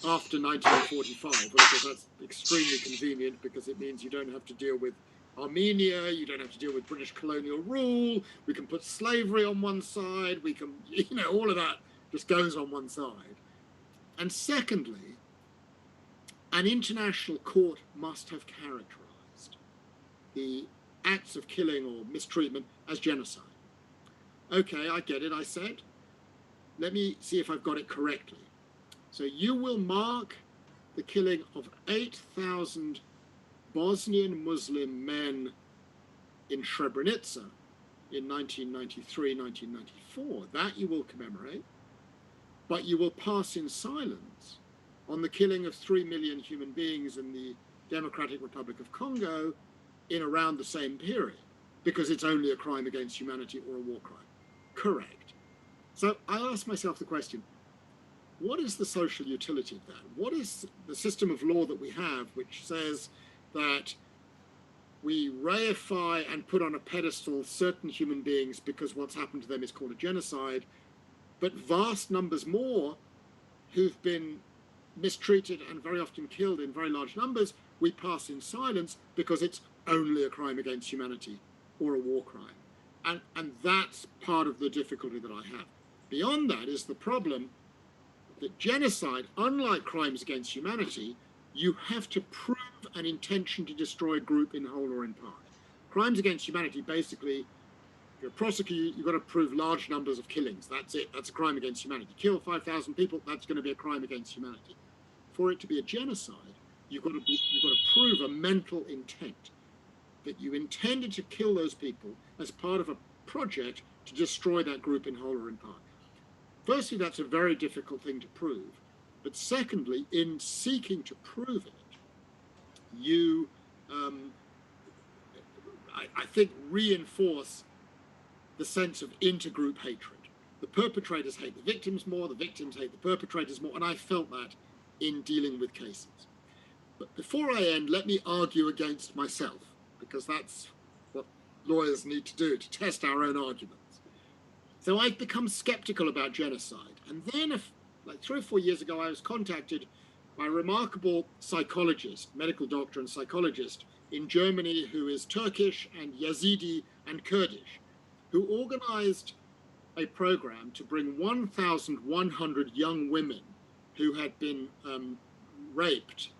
after 1945, well, because that's extremely convenient because it means you don't have to deal with Armenia, you don't have to deal with British colonial rule, we can put slavery on one side, we can, all of that just goes on one side. And secondly, an international court must have characterized the acts of killing or mistreatment as genocide. Okay, I get it, I said. Let me see if I've got it correctly. So you will mark the killing of 8,000 Bosnian Muslim men in Srebrenica in 1993, 1994. That you will commemorate, but you will pass in silence on the killing of 3 million human beings in the Democratic Republic of Congo in around the same period, because it's only a crime against humanity or a war crime. Correct. So I asked myself the question, what is the social utility of that? What is the system of law that we have which says that we reify and put on a pedestal certain human beings because what's happened to them is called a genocide, but vast numbers more who've been mistreated and very often killed in very large numbers, we pass in silence because it's only a crime against humanity or a war crime. And that's part of the difficulty that I have. Beyond that is the problem that genocide, unlike crimes against humanity, you have to prove an intention to destroy a group in whole or in part. Crimes against humanity, basically, if you're a prosecutor, you've got to prove large numbers of killings. That's it. That's a crime against humanity. Kill 5,000 people, that's going to be a crime against humanity. For it to be a genocide, you've got to prove a mental intent. that you intended to kill those people as part of a project to destroy that group in whole or in part. Firstly, that's a very difficult thing to prove. But secondly, in seeking to prove it, you, I think, reinforce the sense of intergroup hatred. The perpetrators hate the victims more, the victims hate the perpetrators more, and I felt that in dealing with cases. But before I end, let me argue against myself, because that's what lawyers need to do, to test our own arguments. So I've become skeptical about genocide. And then, like 3 or 4 years ago, I was contacted by a remarkable psychologist, medical doctor and psychologist in Germany, who is Turkish and Yazidi and Kurdish, who organized a program to bring 1,100 young women who had been raped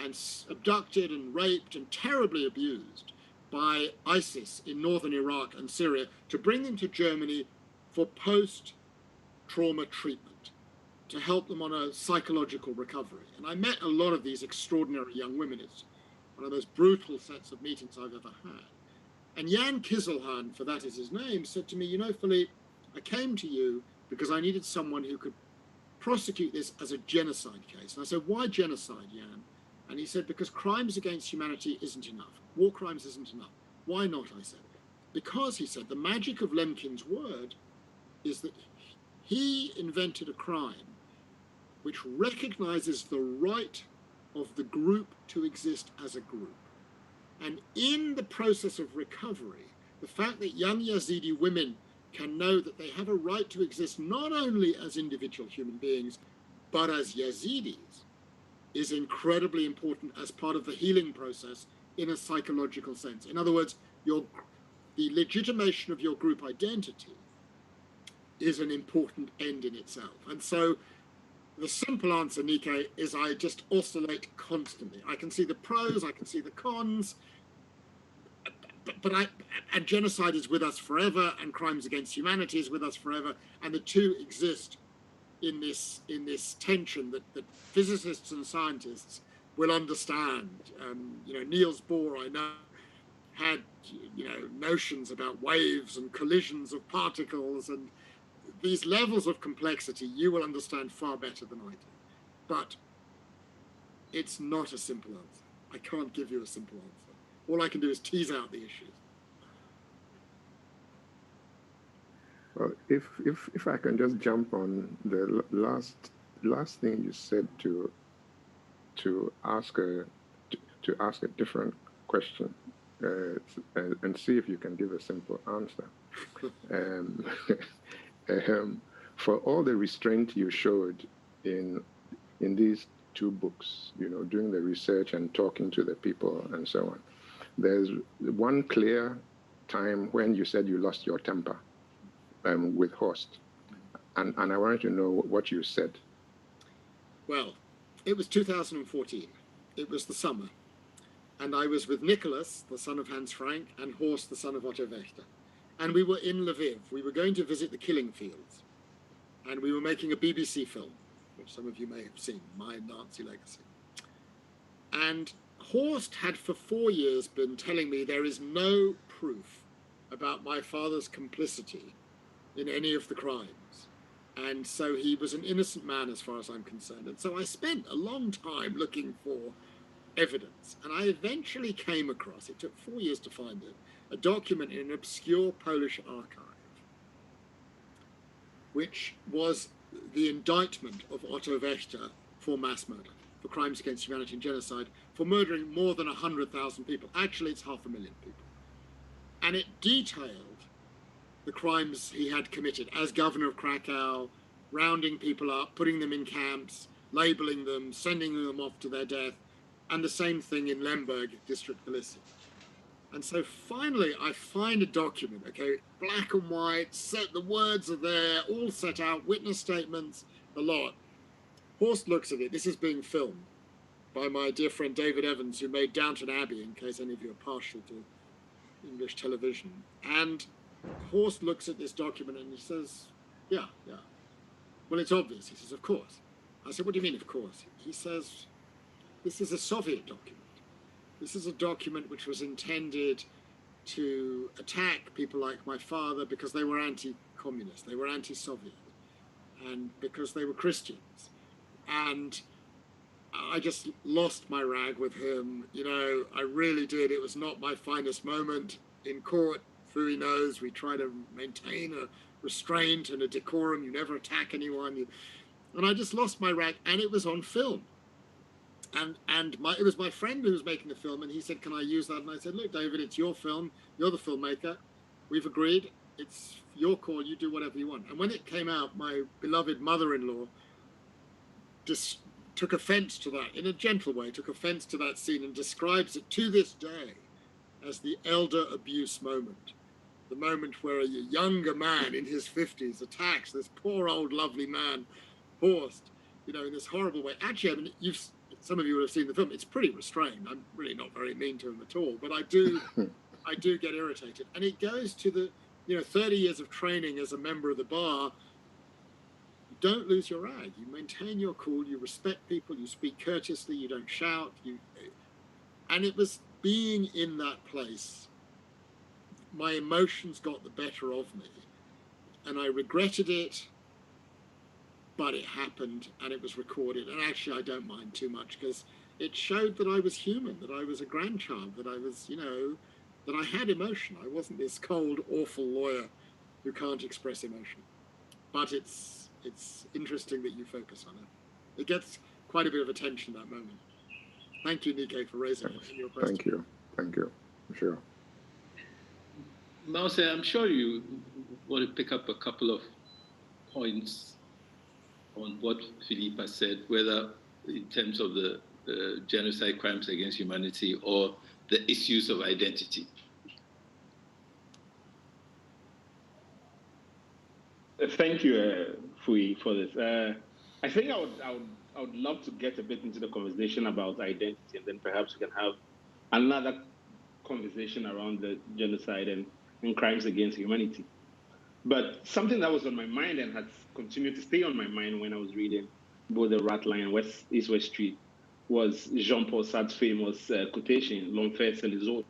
and abducted and raped and terribly abused by ISIS in northern Iraq and Syria, to bring them to Germany for post-trauma treatment, to help them on a psychological recovery. And I met a lot of these extraordinary young women. It's one of the most brutal sets of meetings I've ever had. And Jan Kizzelhan, for that is his name, said to me, you know, Philippe, I came to you because I needed someone who could prosecute this as a genocide case. And I said, why genocide, Jan? And he said, because crimes against humanity isn't enough. War crimes isn't enough. Why not, I said. Because, he said, the magic of Lemkin's word is that he invented a crime which recognizes the right of the group to exist as a group. And in the process of recovery, the fact that young Yazidi women can know that they have a right to exist not only as individual human beings, but as Yazidis, is incredibly important as part of the healing process in a psychological sense. In other words, the legitimation of your group identity is an important end in itself. And so the simple answer, Nikkei, is I just oscillate constantly. I can see the pros, I can see the cons, and genocide is with us forever, and crimes against humanity is with us forever, and the two exist in this tension that physicists and scientists will understand. You know, Niels Bohr, I know, had notions about waves and collisions of particles, and these levels of complexity you will understand far better than I do. But it's not a simple answer. I can't give you a simple answer. All I can do is tease out the issues. Well, if I can just jump on the last thing you said to ask a different question and see if you can give a simple answer. For all the restraint you showed in these 2 books, doing the research and talking to the people and so on, there's one clear time when you said you lost your temper with Horst, and I wanted to know what you said. Well, it was 2014. It was the summer, and I was with Nicholas, the son of Hans Frank, and Horst, the son of Otto Wächter. And we were in Lviv. We were going to visit the killing fields. And we were making a BBC film, which some of you may have seen, My Nazi Legacy. And Horst had for 4 years been telling me there is no proof about my father's complicity in any of the crimes. And so he was an innocent man as far as I'm concerned. And so I spent a long time looking for evidence. And I eventually came across, it took 4 years to find it, a document in an obscure Polish archive, which was the indictment of Otto Wächter for mass murder, for crimes against humanity and genocide, for murdering more than 100,000 people. Actually, it's 500,000 people. And it detailed the crimes he had committed as governor of Krakow, rounding people up, putting them in camps, labeling them, sending them off to their death, and the same thing in Lemberg, District Galicia. And so finally, I find a document, okay, black and white, the words are there, all set out, witness statements, the lot. Horst looks at it. This is being filmed by my dear friend David Evans, who made Downton Abbey, in case any of you are partial to English television. And Horst looks at this document and he says, yeah. Well, it's obvious. He says, of course. I said, what do you mean, of course? He says, this is a Soviet document. This is a document which was intended to attack people like my father because they were anti-communist, they were anti-Soviet, and because they were Christians. And I just lost my rag with him. You know, I really did. It was not my finest moment in court. Fui knows we try to maintain a restraint and a decorum. You never attack anyone. And I just lost my rag, and it was on film. And it was my friend who was making the film, and he said, "Can I use that?" And I said, "Look, David, it's your film. You're the filmmaker. We've agreed. It's your call. You do whatever you want." And when it came out, my beloved mother-in-law just took offense to that, in a gentle way, took offense to that scene and describes it to this day as the elder abuse moment. The moment where a younger man in his 50s attacks this poor old lovely man, Horst, you know, in this horrible way. Actually, I mean, some of you would have seen the film. It's pretty restrained. I'm really not very mean to him at all, but I do get irritated. And it goes to the, 30 years of training as a member of the bar. Don't lose your rag. You maintain your cool. You respect people. You speak courteously. You don't shout. And it was being in that place. My emotions got the better of me, and I regretted it. But it happened, and it was recorded. And actually, I don't mind too much because it showed that I was human, that I was a grandchild, that I was, that I had emotion. I wasn't this cold, awful lawyer who can't express emotion. But it's interesting that you focus on it. It gets quite a bit of attention, that moment. Thank you, Nikkei, for raising your question. Thank you. Sure. Mause, I'm sure you want to pick up a couple of points on what Philippe has said, whether in terms of the genocide, crimes against humanity, or the issues of identity. Thank you, Fui, for this. I think I would love to get a bit into the conversation about identity, and then perhaps we can have another conversation around the genocide and crimes against humanity. But something that was on my mind and has continued to stay on my mind when I was reading both the RATLINE and East-West Street was Jean-Paul Sartre's famous quotation, "L'enfer, c'est les autres."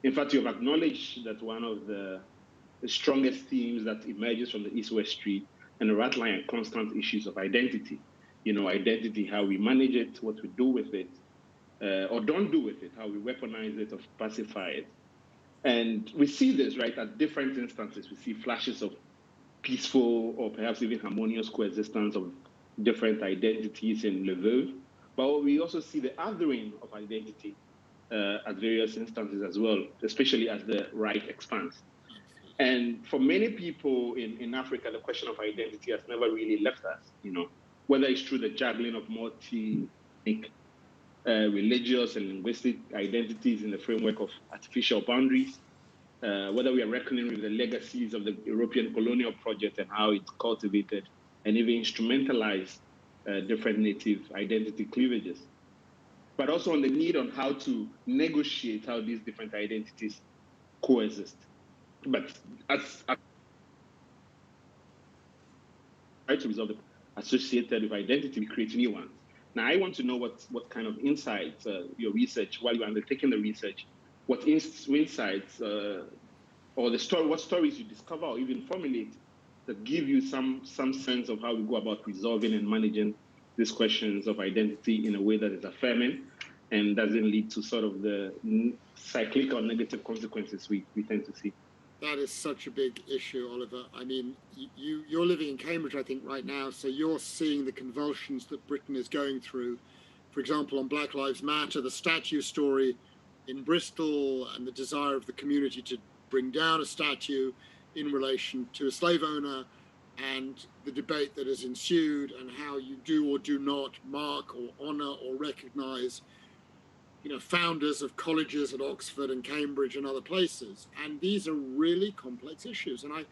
In fact, you have acknowledged that one of the strongest themes that emerges from the East-West Street and the RATLINE are constant issues of identity. Identity, how we manage it, what we do with it, or don't do with it, how we weaponize it or pacify it. And we see this, right, at different instances. We see flashes of peaceful or perhaps even harmonious coexistence of different identities in Lviv. But we also see the othering of identity at various instances as well, especially as the right expands. And for many people in Africa, the question of identity has never really left us, whether it's through the juggling of religious and linguistic identities in the framework of artificial boundaries, whether we are reckoning with the legacies of the European colonial project and how it cultivated and even instrumentalized different native identity cleavages, but also on the need on how to negotiate how these different identities coexist. But as try to resolve the associated with identity, we create new ones. Now, I want to know what kind of insights your research, while you're undertaking the research, what insights or what stories you discover or even formulate that give you some sense of how we go about resolving and managing these questions of identity in a way that is affirming and doesn't lead to sort of the cyclical negative consequences we tend to see. That is such a big issue, Oliver. I mean, you're living in Cambridge, I think, right now, so you're seeing the convulsions that Britain is going through. For example, on Black Lives Matter, the statue story in Bristol and the desire of the community to bring down a statue in relation to a slave owner, and the debate that has ensued, and how you do or do not mark or honor or recognize founders of colleges at Oxford and Cambridge and other places. And these are really complex issues. And I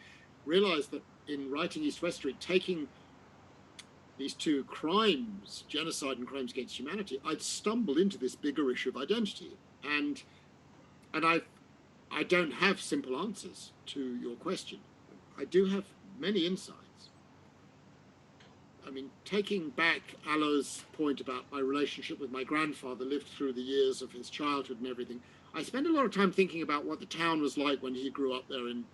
realized that in writing East-West Street, taking these two crimes, genocide and crimes against humanity, I'd stumbled into this bigger issue of identity. And I don't have simple answers to your question. I do have many insights. I mean, taking back Alo's point about my relationship with my grandfather, lived through the years of his childhood and everything, I spent a lot of time thinking about what the town was like when he grew up there in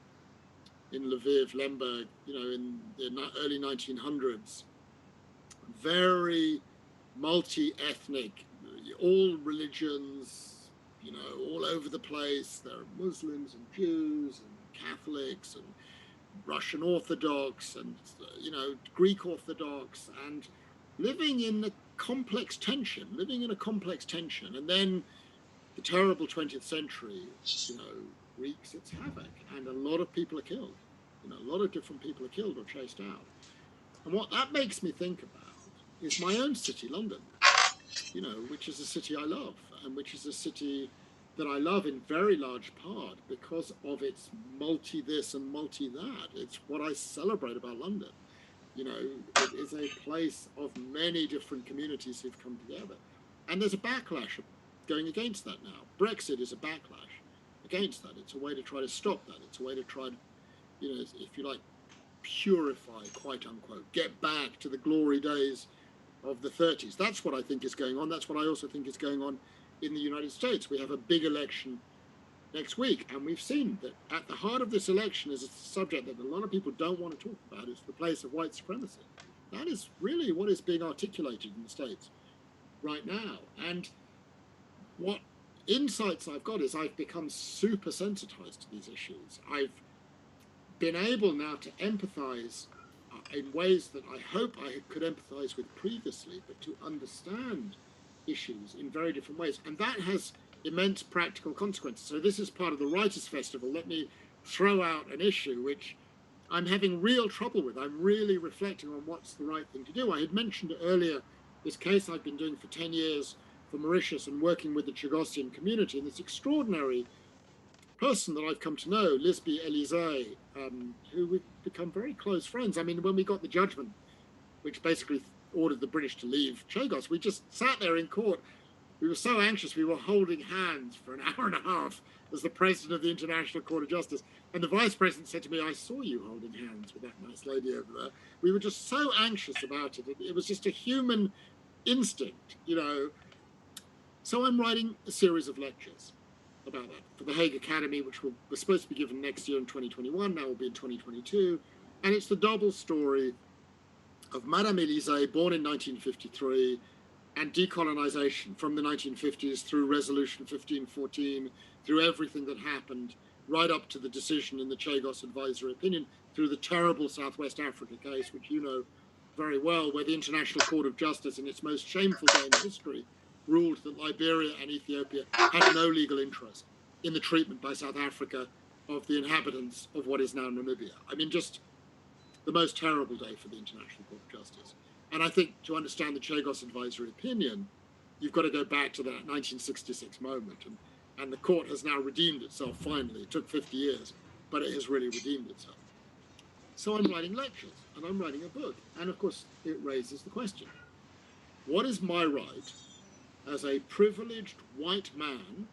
Lviv, Lemberg, in the early 1900s. Very multi-ethnic, all religions, all over the place. There are Muslims and Jews and Catholics and Russian Orthodox and, Greek Orthodox, and living in a complex tension. And then the terrible 20th century, wreaks its havoc, and a lot of people are killed. A lot of different people are killed or chased out. And what that makes me think about is my own city, London, which is a city I love, and which is a city that I love in very large part because of its multi this and multi that. It's what I celebrate about London. It is a place of many different communities who've come together. And there's a backlash going against that now. Brexit is a backlash against that. It's a way to try to stop that. It's a way to try to, if you like, purify, quote unquote, get back to the glory days of the 30s. That's what I think is going on. That's what I also think is going on in the United States. We have a big election next week, and we've seen that at the heart of this election is a subject that a lot of people don't want to talk about. It's the place of white supremacy. That is really what is being articulated in the States right now. And what insights I've got is I've become super sensitized to these issues. I've been able now to empathize in ways that I hope I could empathize with previously, but to understand issues in very different ways. And that has immense practical consequences. So this is part of the Writers' Festival. Let me throw out an issue which I'm having real trouble with. I'm really reflecting on what's the right thing to do. I had mentioned earlier this case I've been doing for 10 years for Mauritius and working with the Chagossian community, and this extraordinary person that I've come to know, Lisby Elise, who we've become very close friends. I mean, when we got the judgment, which basically ordered the British to leave Chagos, we just sat there in court. We were so anxious, we were holding hands for an hour and a half as the president of the International Court of Justice. And the vice president said to me, I saw you holding hands with that nice lady over there. We were just so anxious about it. It was just a human instinct, So I'm writing a series of lectures about that for the Hague Academy, which was supposed to be given next year in 2021, now will be in 2022. And it's the double story of Madame Elise, born in 1953, and decolonization from the 1950s through Resolution 1514, through everything that happened, right up to the decision in the Chagos Advisory Opinion, through the terrible Southwest Africa case, which you know very well, where the International Court of Justice, in its most shameful day in history, ruled that Liberia and Ethiopia had no legal interest in the treatment by South Africa of the inhabitants of what is now Namibia. I mean, just the most terrible day for the International Court of Justice. And I think to understand the Chagos Advisory Opinion, you've got to go back to that 1966 moment. And the court has now redeemed itself, finally. It took 50 years, but it has really redeemed itself. So I'm writing lectures, and I'm writing a book. And of course, it raises the question, what is my right as a privileged white man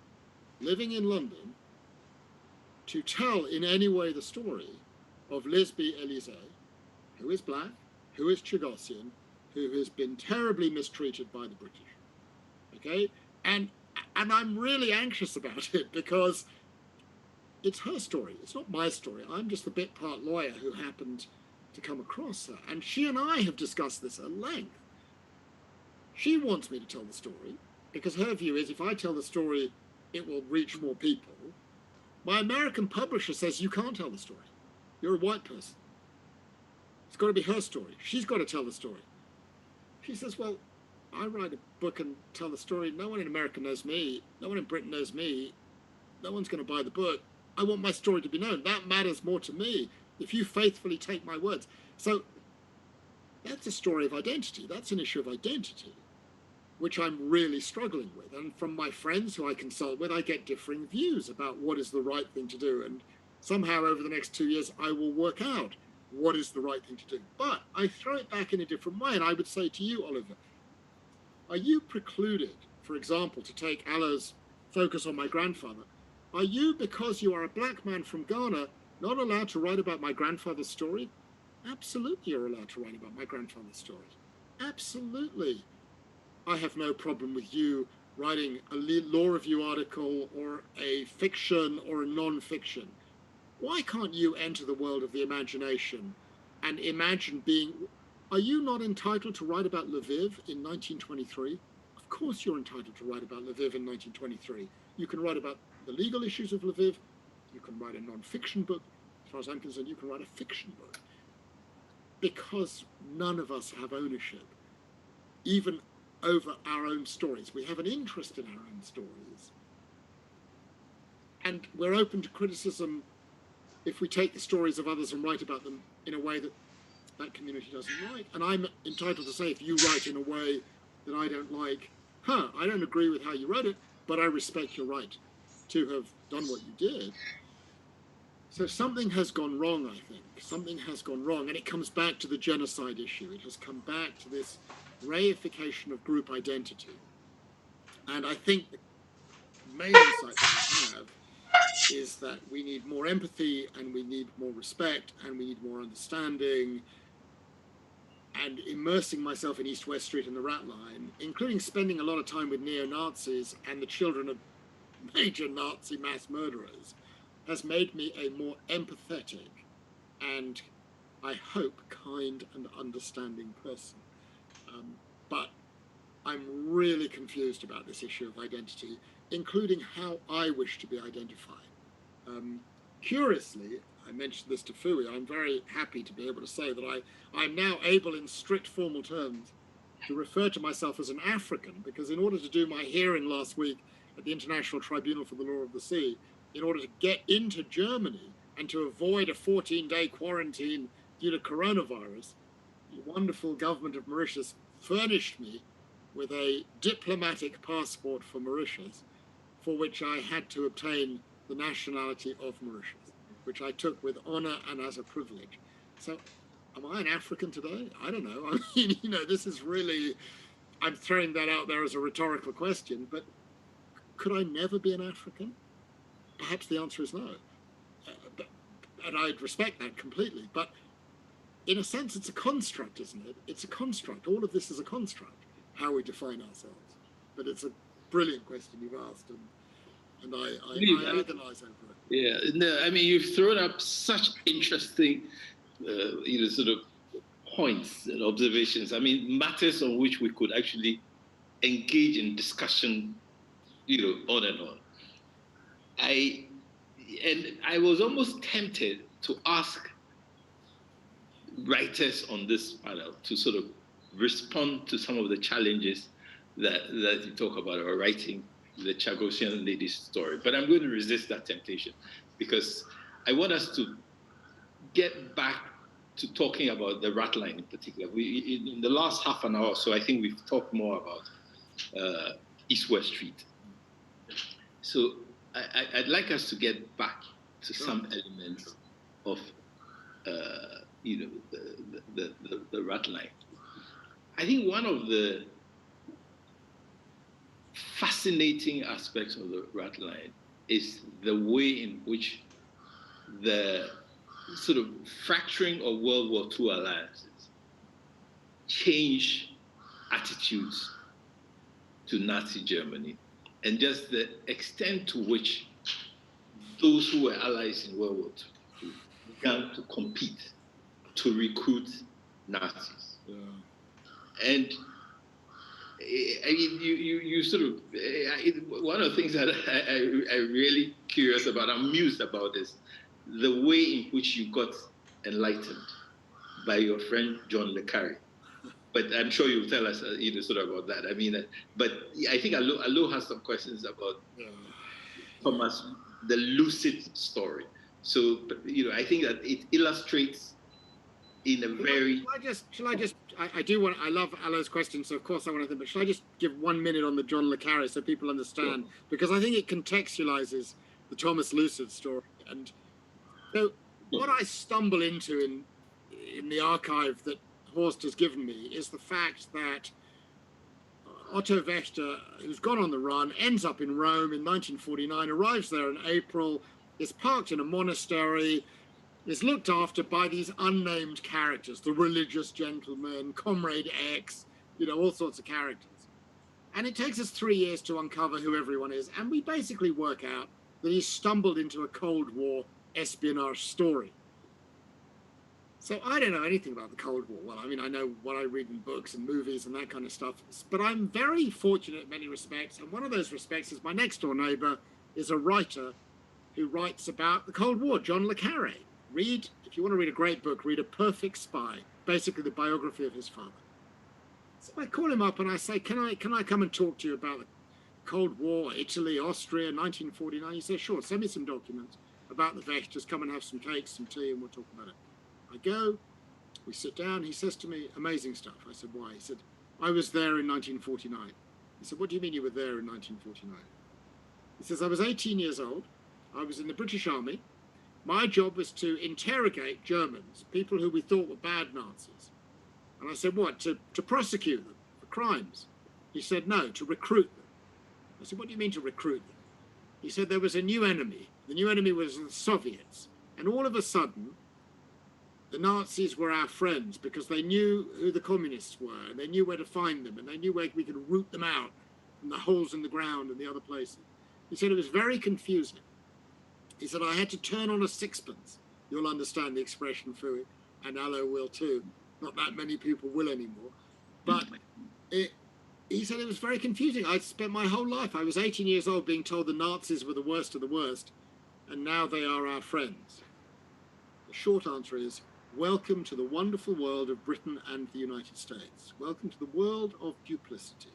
living in London to tell in any way the story of Lisby Elise, who is black, who is Chagossian, who has been terribly mistreated by the British, okay? And I'm really anxious about it because it's her story. It's not my story. I'm just the bit part lawyer who happened to come across her. And she and I have discussed this at length. She wants me to tell the story because her view is if I tell the story, it will reach more people. My American publisher says you can't tell the story. You're a white person. It's got to be her story. She's got to tell the story. She says, well, I write a book and tell the story. No one in America knows me. No one in Britain knows me. No one's going to buy the book. I want my story to be known. That matters more to me if you faithfully take my words. So that's a story of identity. That's an issue of identity, which I'm really struggling with. And from my friends who I consult with, I get differing views about what is the right thing to do. And somehow over the next 2 years, I will work out what is the right thing to do. But I throw it back in a different way. And I would say to you, Oliver, are you precluded, for example, to take Allah's focus on my grandfather? Are you, because you are a black man from Ghana, not allowed to write about my grandfather's story? Absolutely, you're allowed to write about my grandfather's stories. Absolutely. I have no problem with you writing a law review article or a fiction or a non-fiction. Why can't you enter the world of the imagination and imagine being... Are you not entitled to write about Lviv in 1923? Of course you're entitled to write about Lviv in 1923. You can write about the legal issues of Lviv. You can write a non-fiction book. As far as I'm concerned, you can write a fiction book. Because none of us have ownership, even over our own stories. We have an interest in our own stories. And we're open to criticism if we take the stories of others and write about them in a way that that community doesn't like. And I'm entitled to say, if you write in a way that I don't like, I don't agree with how you wrote it, but I respect your right to have done what you did. So something has gone wrong, I think. Something has gone wrong. And it comes back to the genocide issue. It has come back to this reification of group identity. And I think the main insight that I have is that we need more empathy and we need more respect and we need more understanding. And immersing myself in East West Street and the RATLINE, including spending a lot of time with neo-Nazis and the children of major Nazi mass murderers, has made me a more empathetic and, I hope, kind and understanding person. But I'm really confused about this issue of identity, including how I wish to be identified. Curiously, I mentioned this to Fui, I'm very happy to be able to say that I'm now able in strict formal terms to refer to myself as an African, because in order to do my hearing last week at the International Tribunal for the Law of the Sea, in order to get into Germany and to avoid a 14-day quarantine due to coronavirus, the wonderful government of Mauritius furnished me with a diplomatic passport for Mauritius, for which I had to obtain the nationality of Mauritius, which I took with honor and as a privilege. So am I an African today? I don't know. I mean, this is really, I'm throwing that out there as a rhetorical question, but could I never be an African? Perhaps the answer is no. And I'd respect that completely. But in a sense, it's a construct, isn't it? It's a construct. All of this is a construct, how we define ourselves. But it's a brilliant question you've asked, and I agonize over it. Yeah, no, I mean, you've thrown up such interesting, sort of points and observations. I mean, matters on which we could actually engage in discussion, on and on. I was almost tempted to ask writers on this panel to sort of respond to some of the challenges that you talk about, or writing the Chagosian lady's story. But I'm going to resist that temptation, because I want us to get back to talking about the RATLINE in particular. In the last half an hour or so, I think we've talked more about East West Street. So I'd like us to get back to some elements of the RATLINE. I think one of the fascinating aspects of the RATLINE is the way in which the sort of fracturing of World War II alliances change attitudes to Nazi Germany, and just the extent to which those who were allies in World War II began to compete to recruit Nazis. Yeah. And I mean, you sort of, one of the things that I'm really curious about, I'm amused about, is the way in which you got enlightened by your friend John Le Carre. But I'm sure you'll tell us, sort of about that. I mean, but I think Alo has some questions about Thomas, the lucid story. So, I think that it illustrates in a very... I love Alo's question, so of course I want to, but should I just give 1 minute on the John Le Carre so people understand? Sure. Because I think it contextualizes the Thomas Lucid story. And so what I stumble into in the archive that Horst has given me is the fact that Otto Wächter, who's gone on the run, ends up in Rome in 1949, arrives there in April, is parked in a monastery, is looked after by these unnamed characters, the religious gentleman, Comrade X, you know, all sorts of characters. And it takes us 3 years to uncover who everyone is. And we basically work out that he's stumbled into a Cold War espionage story. So I don't know anything about the Cold War. Well, I mean, I know what I read in books and movies and that kind of stuff, but I'm very fortunate in many respects. And one of those respects is my next door neighbor is a writer who writes about the Cold War, John le Carré. Read, if you want to read a great book, read A Perfect Spy, basically the biography of his father. So I call him up and I say, can I come and talk to you about the Cold War, Italy, Austria, 1949? He says, sure, send me some documents about the Vech, just come and have some cakes, some tea, and we'll talk about it. I go, we sit down, he says to me, amazing stuff. I said, why? He said, I was there in 1949. He said, what do you mean you were there in 1949? He says, I was 18 years old. I was in the British Army. My job was to interrogate Germans, people who we thought were bad Nazis. And I said, what, to prosecute them for crimes? He said, no, to recruit them. I said, what do you mean to recruit them? He said, there was a new enemy. The new enemy was the Soviets. And all of a sudden, the Nazis were our friends because they knew who the communists were, and they knew where to find them, and they knew where we could root them out from the holes in the ground and the other places. He said it was very confusing. He said, I had to turn on a sixpence. You'll understand the expression, Fui, and Allo will too. Not that many people will anymore. But he said it was very confusing. I'd spent my whole life, I was 18 years old, being told the Nazis were the worst of the worst, and now they are our friends. The short answer is, welcome to the wonderful world of Britain and the United States. Welcome to the world of duplicity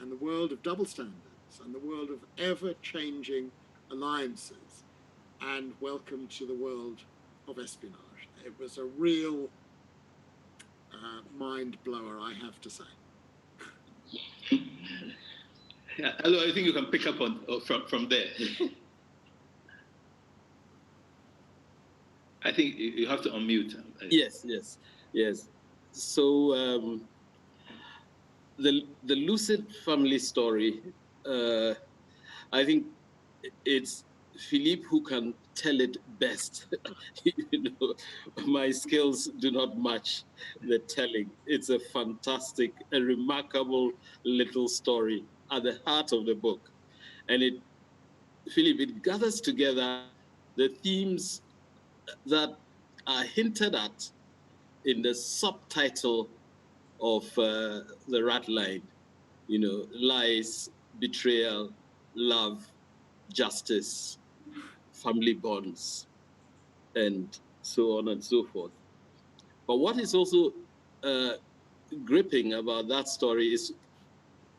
and the world of double standards and the world of ever-changing alliances. And welcome to the world of espionage. It was a real mind blower, I have to say. Yeah, hello, I think you can pick up on from there. I think you have to unmute. Yes. So the Lucid family story, I think it's Philippe who can tell it best. My skills do not match the telling. It's a fantastic, a remarkable little story at the heart of the book. And Philippe, it gathers together the themes that are hinted at in the subtitle of the RATLINE, lies, betrayal, love, justice, family bonds, and so on and so forth. But what is also gripping about that story is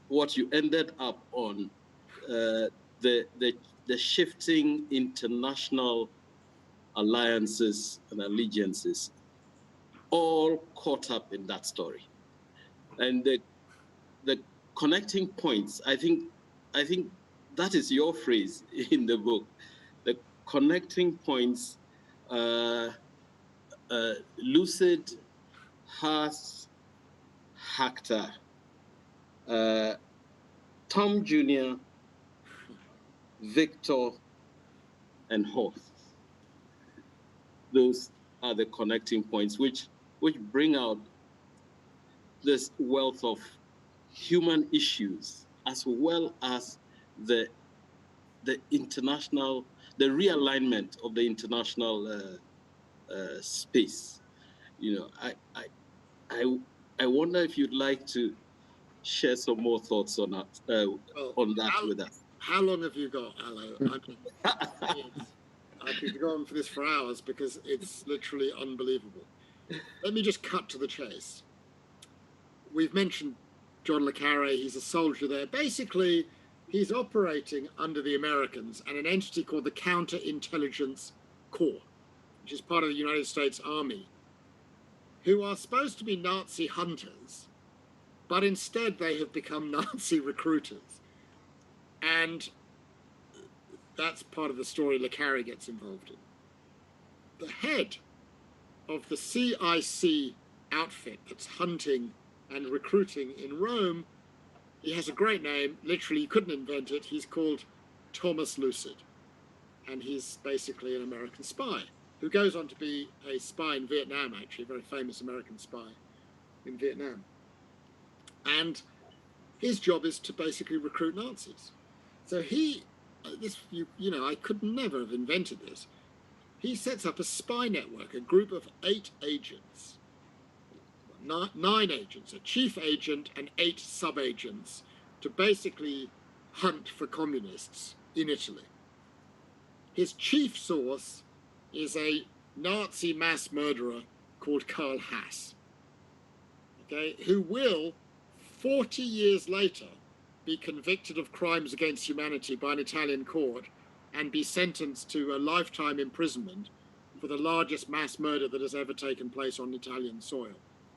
what you ended up on, the shifting international alliances and allegiances, all caught up in that story. And the connecting points, I think that is your phrase in the book. The connecting points, Lucid, Haas, Hector, Tom Jr., Victor, and Horst. Those are the connecting points which bring out this wealth of human issues, as well as the realignment of the international space. I wonder if you'd like to share some more thoughts on that with us. How long have you got, Allo? I could go on for this for hours because it's literally unbelievable. Let me just cut to the chase. We've mentioned John le Carré. He's a soldier there. Basically, he's operating under the Americans and an entity called the Counterintelligence Corps, which is part of the United States Army, who are supposed to be Nazi hunters, but instead they have become Nazi recruiters. And that's part of the story le Carré gets involved in. The head of the CIC outfit that's hunting and recruiting in Rome, he has a great name. Literally, you couldn't invent it. He's called Thomas Lucid. And he's basically an American spy who goes on to be a spy in Vietnam, actually, a very famous American spy in Vietnam. And his job is to basically recruit Nazis. So he, I could never have invented this. He sets up a spy network, a group of 8 agents, 9 agents, a chief agent and 8 sub-agents to basically hunt for communists in Italy. His chief source is a Nazi mass murderer called Karl Haas, okay, who will, 40 years later, be convicted of crimes against humanity by an Italian court and be sentenced to a lifetime imprisonment for the largest mass murder that has ever taken place on Italian soil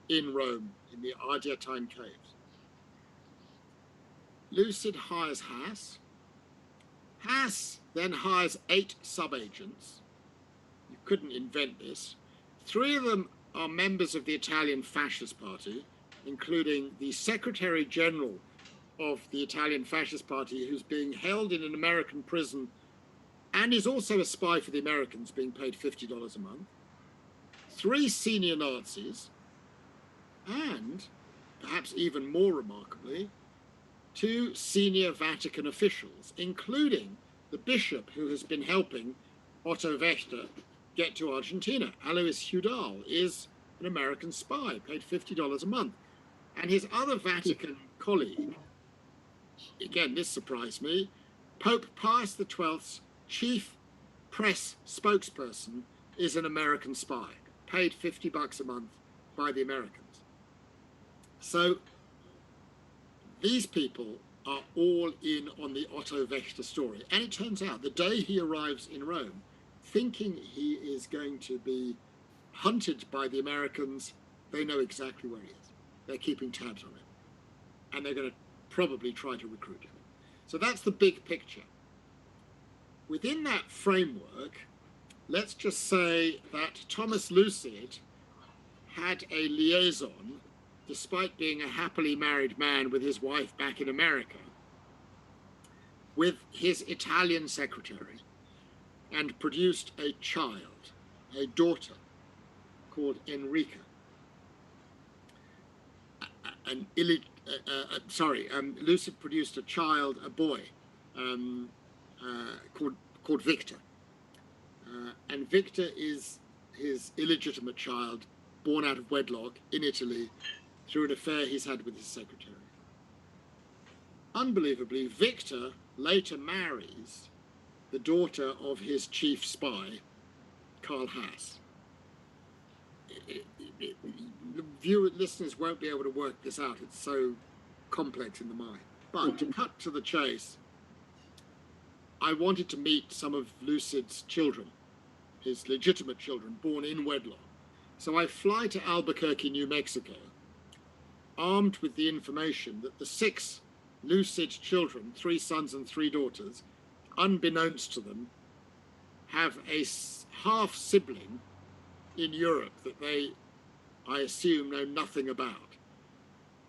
in Rome, in the Ardeatine caves. Lucid hires Haas. Haas then hires 8 sub-agents. You couldn't invent this. 3 of them are members of the Italian Fascist Party, including the Secretary General of the Italian Fascist Party, who's being held in an American prison and is also a spy for the Americans, being paid $50 a month. 3 senior Nazis, and perhaps even more remarkably, 2 senior Vatican officials, including the bishop who has been helping Otto Wächter get to Argentina. Alois Hudal is an American spy, paid $50 a month. And his other Vatican colleague, again, this surprised me, Pope Pius XII's chief press spokesperson is an American spy, paid $50 a month by the Americans. So these people are all in on the Otto Wächter story. And it turns out the day he arrives in Rome, thinking he is going to be hunted by the Americans, they know exactly where he is. They're keeping tabs on him. And they're going to probably try to recruit him. So that's the big picture. Within that framework, let's just say that Thomas Lucid had a liaison, despite being a happily married man with his wife back in America, with his Italian secretary, and produced a child, a daughter, called Enrica. Lucid produced a child, a boy, called Victor. And Victor is his illegitimate child, born out of wedlock in Italy through an affair he's had with his secretary. Unbelievably, Victor later marries the daughter of his chief spy, Karl Haas. Listeners won't be able to work this out. It's so complex in the mind. But to cut to the chase, I wanted to meet some of Lucid's children, his legitimate children, born in wedlock. So I fly to Albuquerque, New Mexico, armed with the information that the 6 Lucid children, 3 sons and 3 daughters, unbeknownst to them, have a half sibling in Europe that they, I assume, know nothing about.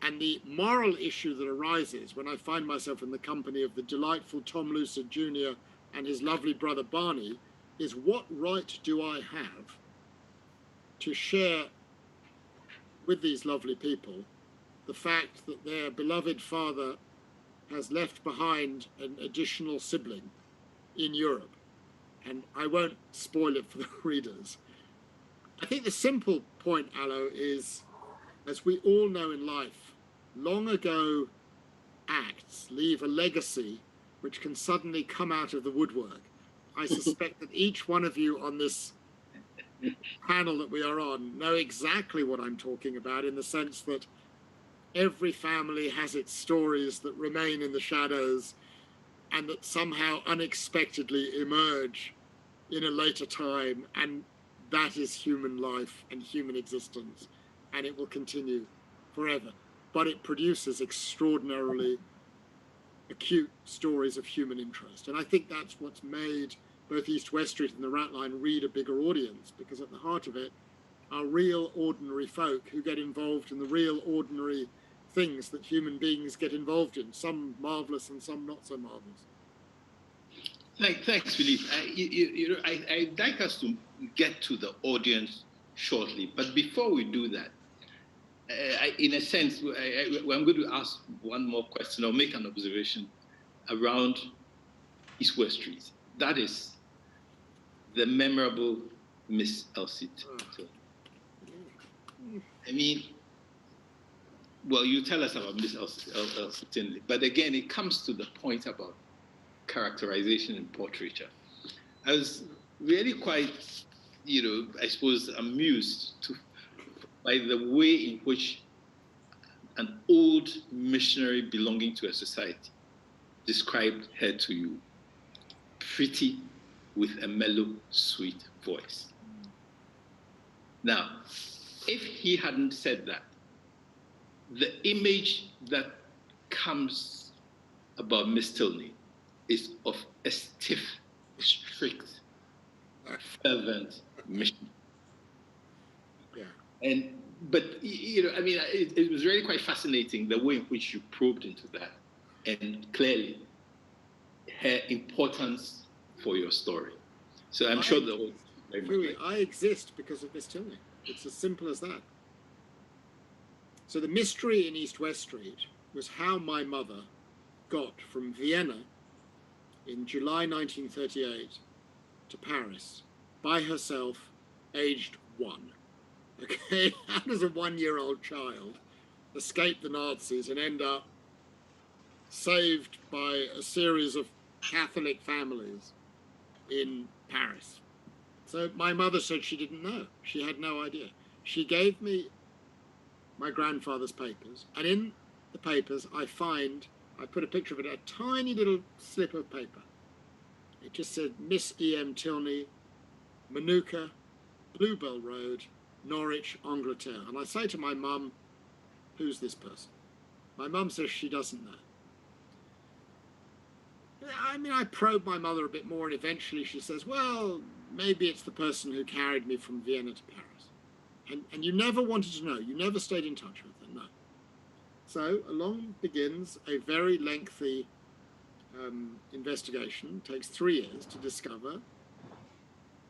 And the moral issue that arises when I find myself in the company of the delightful Tom Lucid Jr. and his lovely brother Barney is, what right do I have to share with these lovely people the fact that their beloved father has left behind an additional sibling in Europe? And I won't spoil it for the readers. I think the simple point, Alo, is, as we all know in life, long ago acts leave a legacy which can suddenly come out of the woodwork. I suspect that each one of you on this panel that we are on know exactly what I'm talking about, in the sense that every family has its stories that remain in the shadows and that somehow unexpectedly emerge in a later time, and that is human life and human existence, and it will continue forever. But it produces extraordinarily acute stories of human interest. And I think that's what's made both East West Street and the RATLINE read a bigger audience, because at the heart of it are real ordinary folk who get involved in the real ordinary things that human beings get involved in, some marvelous and some not so marvelous. Thanks, Philippe. I'd like us to get to the audience shortly, but before we do that, in a sense, I'm going to ask one more question or make an observation around East-West Street. That is the memorable Miss Elsie Tilney. I mean, well, you tell us about Miss Elsie Tilney, but again, it comes to the point about characterization and portraiture. I was really quite, I suppose, amused by the way in which an old missionary belonging to a society described her to you, pretty with a mellow, sweet voice. Now, if he hadn't said that, the image that comes about Miss Tilney is of a stiff, strict, fervent mission. Yeah. But I mean, it was really quite fascinating the way in which you probed into that, and clearly her importance for your story. So I'm sure I exist because of Miss Tilney. It's as simple as that. So the mystery in East-West Street was how my mother got from Vienna in July 1938 to Paris by herself, aged 1. Okay, how does a 1-year-old child escape the Nazis and end up saved by a series of Catholic families in Paris? So my mother said she didn't know. She had no idea. She gave me my grandfather's papers, and in the papers I put a picture of it, a tiny little slip of paper. It just said Miss E.M. Tilney, Manuka, Bluebell Road, Norwich, Angleterre. And I say to my mum, who's this person? My mum says she doesn't know. I mean, I probed my mother a bit more, and eventually she says, well, maybe it's the person who carried me from Vienna to Paris. And you never wanted to know. You never stayed in touch with her, no. So along begins a very lengthy investigation. It takes 3 years to discover,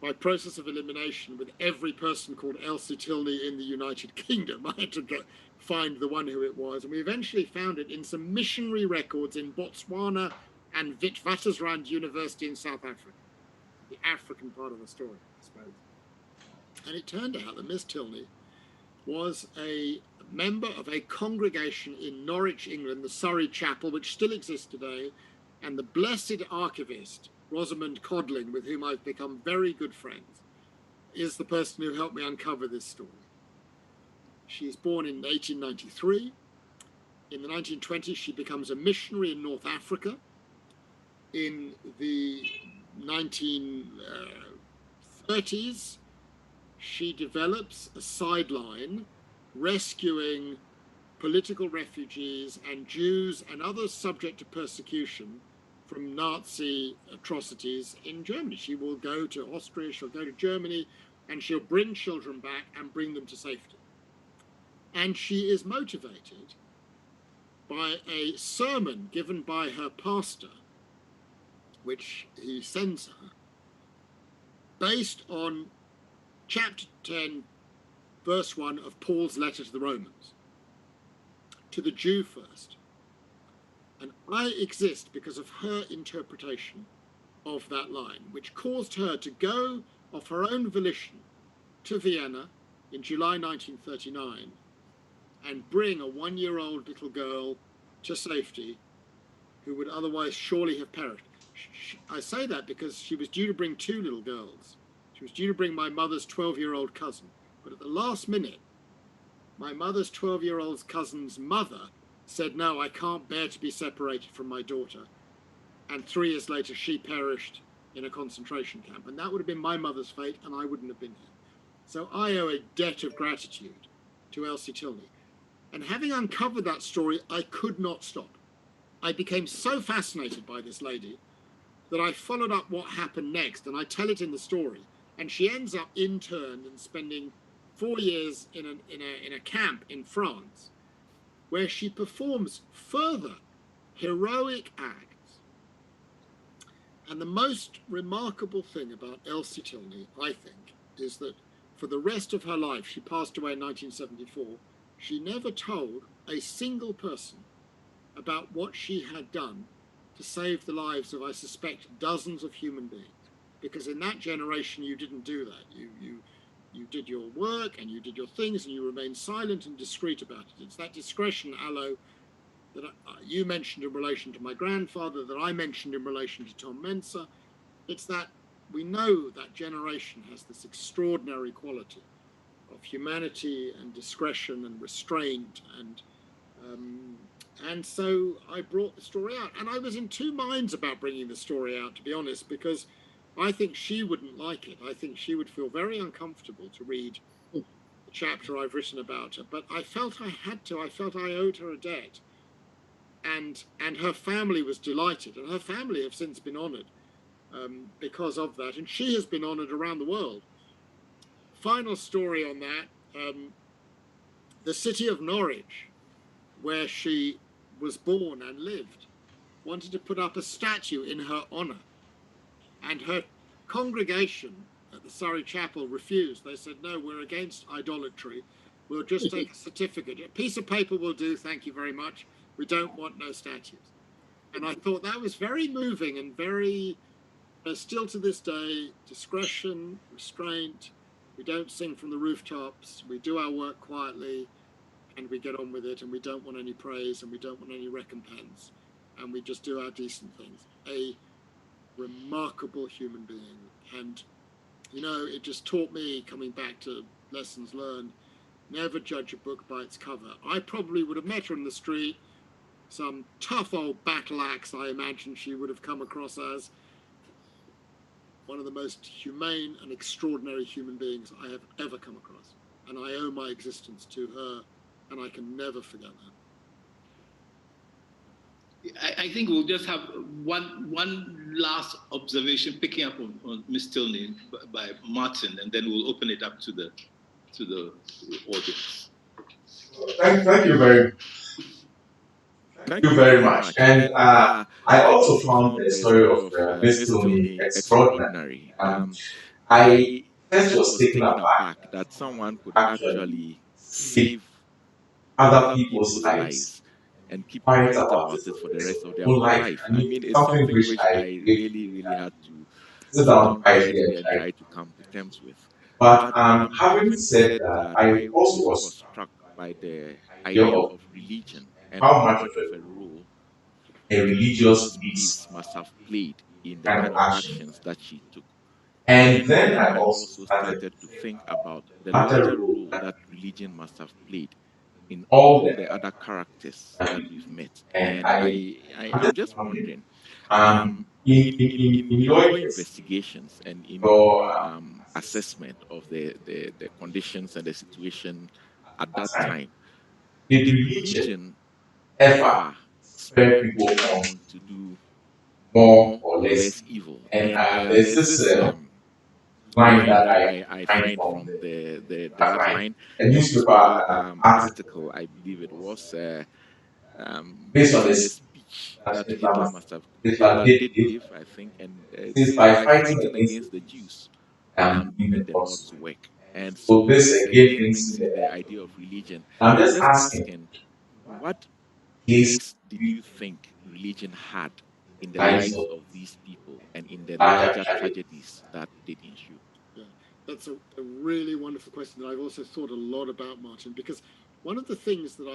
by process of elimination, with every person called Elsie Tilney in the United Kingdom. I had to find the one who it was. And we eventually found it in some missionary records in Botswana and Witwatersrand University in South Africa. The African part of the story, I suppose. And it turned out that Miss Tilney was a member of a congregation in Norwich, England, the Surrey Chapel, which still exists today, and the blessed archivist, Rosamond Codling, with whom I've become very good friends, is the person who helped me uncover this story. She's born in 1893. In the 1920s, she becomes a missionary in North Africa. In the 1930s, she develops a sideline rescuing political refugees and Jews and others subject to persecution from Nazi atrocities in Germany. She will go to Austria, she'll go to Germany, and she'll bring children back and bring them to safety. And she is motivated by a sermon given by her pastor, which he sends her, based on chapter 10, verse 1 of Paul's letter to the Romans, to the Jew first. And I exist because of her interpretation of that line, which caused her to go of her own volition to Vienna in July 1939 and bring a 1-year-old little girl to safety who would otherwise surely have perished. I say that because she was due to bring 2 little girls. She was due to bring my mother's 12-year-old cousin. But at the last minute, my mother's 12-year-old cousin's mother said, no, I can't bear to be separated from my daughter. And 3 years later, she perished in a concentration camp. And that would have been my mother's fate, and I wouldn't have been here. So I owe a debt of gratitude to Elsie Tilney. And having uncovered that story, I could not stop. I became so fascinated by this lady that I followed up what happened next, and I tell it in the story. And she ends up interned and spending 4 years in a camp in France, where she performs further heroic acts. And the most remarkable thing about Elsie Tilney, I think, is that for the rest of her life, she passed away in 1974, she never told a single person about what she had done to save the lives of, I suspect, dozens of human beings. Because in that generation, you didn't do that. You did your work and you did your things and you remained silent and discreet about it. It's that discretion, Alo, that you mentioned in relation to my grandfather, that I mentioned in relation to Tom Mensa. It's that we know that generation has this extraordinary quality of humanity and discretion and restraint, and so I brought the story out. And I was in two minds about bringing the story out, to be honest, because I think she wouldn't like it. I think she would feel very uncomfortable to read the chapter I've written about her. But I felt I had to. I felt I owed her a debt. And her family was delighted, and her family have since been honoured because of that, and she has been honoured around the world. Final story on that: the city of Norwich, where she was born and lived, wanted to put up a statue in her honour, and her congregation at the Surrey Chapel refused. They said, "No, we're against idolatry. We'll just take a certificate. A piece of paper will do, thank you very much. We don't want no statues." And I thought that was very moving and very, still to this day, discretion, restraint. We don't sing from the rooftops. We do our work quietly and we get on with it, and we don't want any praise and we don't want any recompense, and we just do our decent things. A remarkable human being. And, you know, it just taught me, coming back to lessons learned, never judge a book by its cover. I probably would have met her in the street, some tough old battle axe I imagine she would have come across as. One of the most humane and extraordinary human beings I have ever come across. And I owe my existence to her, and I can never forget that. I think we'll just have one last observation, picking up on Ms. Tilney by Martin, and then we'll open it up to the audience. Thank you very much. And I also found the story of Miss Tilney extraordinary. I first was taken aback that someone could actually actually save save other other people's people's lives, lives and keep quiet quiet about it about it for for the the rest rest of of their their own whole life. life. I I mean, mean, it's it's something something which which I I really really had to sit sit down down quietly quietly and and try. try to come to terms with. But But having having said said that, that, I I also also was was struck by the idea idea of of religion and how how much of much of a role a religious religious beliefs beliefs must have played in the kind of kind of action. actions that she took. And And then then I I also also started started to think about the matter larger role role that that religion must have played in all all the the other characters that that we we've do. met. And And I'm I'm just just wondering, wondering, um, in in your your investigation, investigations and in your your assessment of the conditions and the situation at that time, time, did did religion religion ever ever spur spur people people on on to do more more or or less less evil? evil? And And there's there's this this line line that that I I find find from from the RATLINE, RATLINE, a a newspaper newspaper article article, I believe it was, based on based on the this speech that that Hitler Hitler did did give, I think, and it says says by by fighting fighting against against the Jews, you you in in the the Lord's Lord's work. work. And So so this this again again brings in brings the in the idea of religion. I'm And I'm just just asking, asking, what please place did you think religion had in the lives lives of of these people and in the larger larger tragedy. tragedies that did ensue? that. Yeah, that's a really wonderful question that I've also thought a lot about, Martin, because one of the things that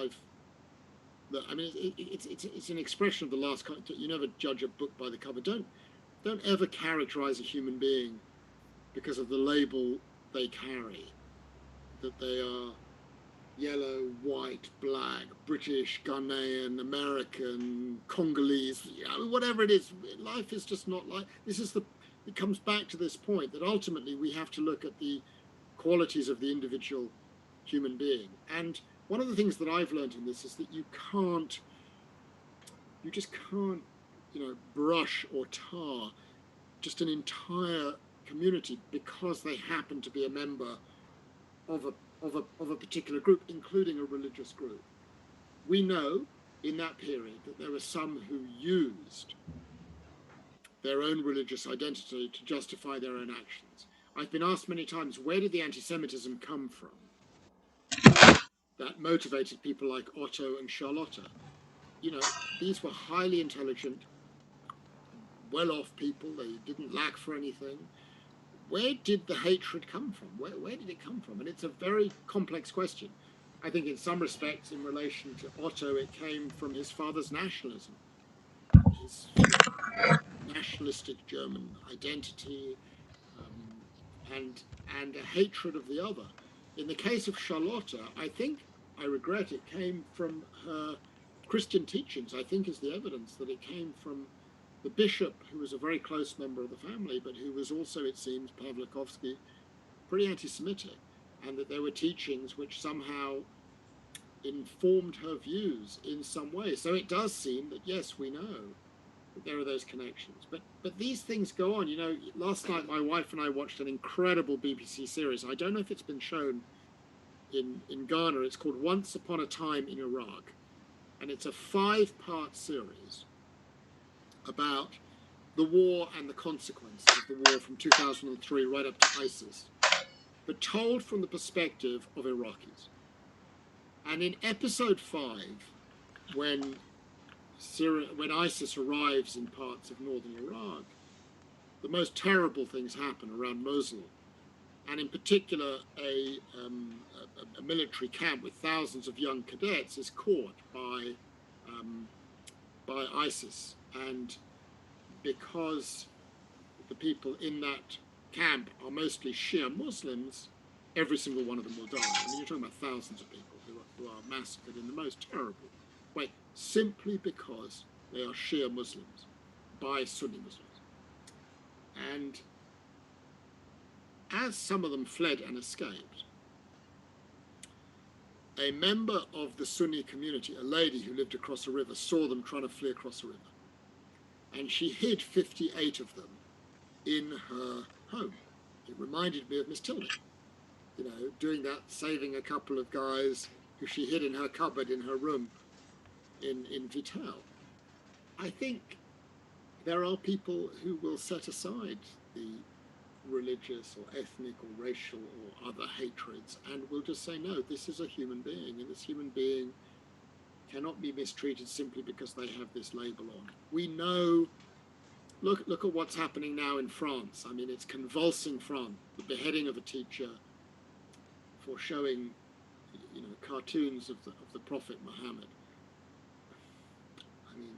I mean, it's an expression of the last. You never judge a book by the cover. Don't ever characterize a human being because of the label they carry, that they are yellow, white, black, British, Ghanaian, American, Congolese, whatever it is. Life is just not like this. It comes back to this point that ultimately we have to look at the qualities of the individual human being. And one of the things that I've learned in this is that you just can't, brush or tar just an entire community because they happen to be a member of a particular group, including a religious group. We know in that period that there were some who used their own religious identity to justify their own actions. I've been asked many times, where did the anti-Semitism come from that motivated people like Otto and Charlotte? You know, these were highly intelligent, well-off people. They didn't lack for anything. Where did the hatred come from? Where did it come from? And it's a very complex question. I think in some respects, in relation to Otto, it came from his father's nationalism, his nationalistic German identity, and a hatred of the other. In the case of Charlotte, I regret it came from her Christian teachings. I think is the evidence that it came from the bishop, who was a very close member of the family, but who was also, it seems, Pawlikowski, pretty anti-Semitic, and that there were teachings which somehow informed her views in some way. So it does seem that, yes, we know that there are those connections. But these things go on. You know, last night my wife and I watched an incredible BBC series. I don't know if it's been shown in Ghana. It's called Once Upon a Time in Iraq. And it's a 5-part series about the war and the consequences of the war from 2003 right up to ISIS, but told from the perspective of Iraqis. And in episode 5, when ISIS arrives in parts of northern Iraq, the most terrible things happen around Mosul. And in particular, a military camp with thousands of young cadets is caught by ISIS. And because the people in that camp are mostly Shia Muslims, every single one of them will die. I mean, you're talking about thousands of people who are massacred in the most terrible way, simply because they are Shia Muslims by Sunni Muslims. And as some of them fled and escaped, a member of the Sunni community, a lady who lived across a river, saw them trying to flee across a river. And she hid 58 of them in her home. It reminded me of Miss Tilney, you know, doing that, saving a couple of guys who she hid in her cupboard in her room in Vital. I think there are people who will set aside the religious or ethnic or racial or other hatreds and will just say, no, this is a human being, and this human being cannot be mistreated simply because they have this label on. We know, look at what's happening now in France. I mean, it's convulsing France, the beheading of a teacher for showing, you know, cartoons of the Prophet Muhammad. I mean,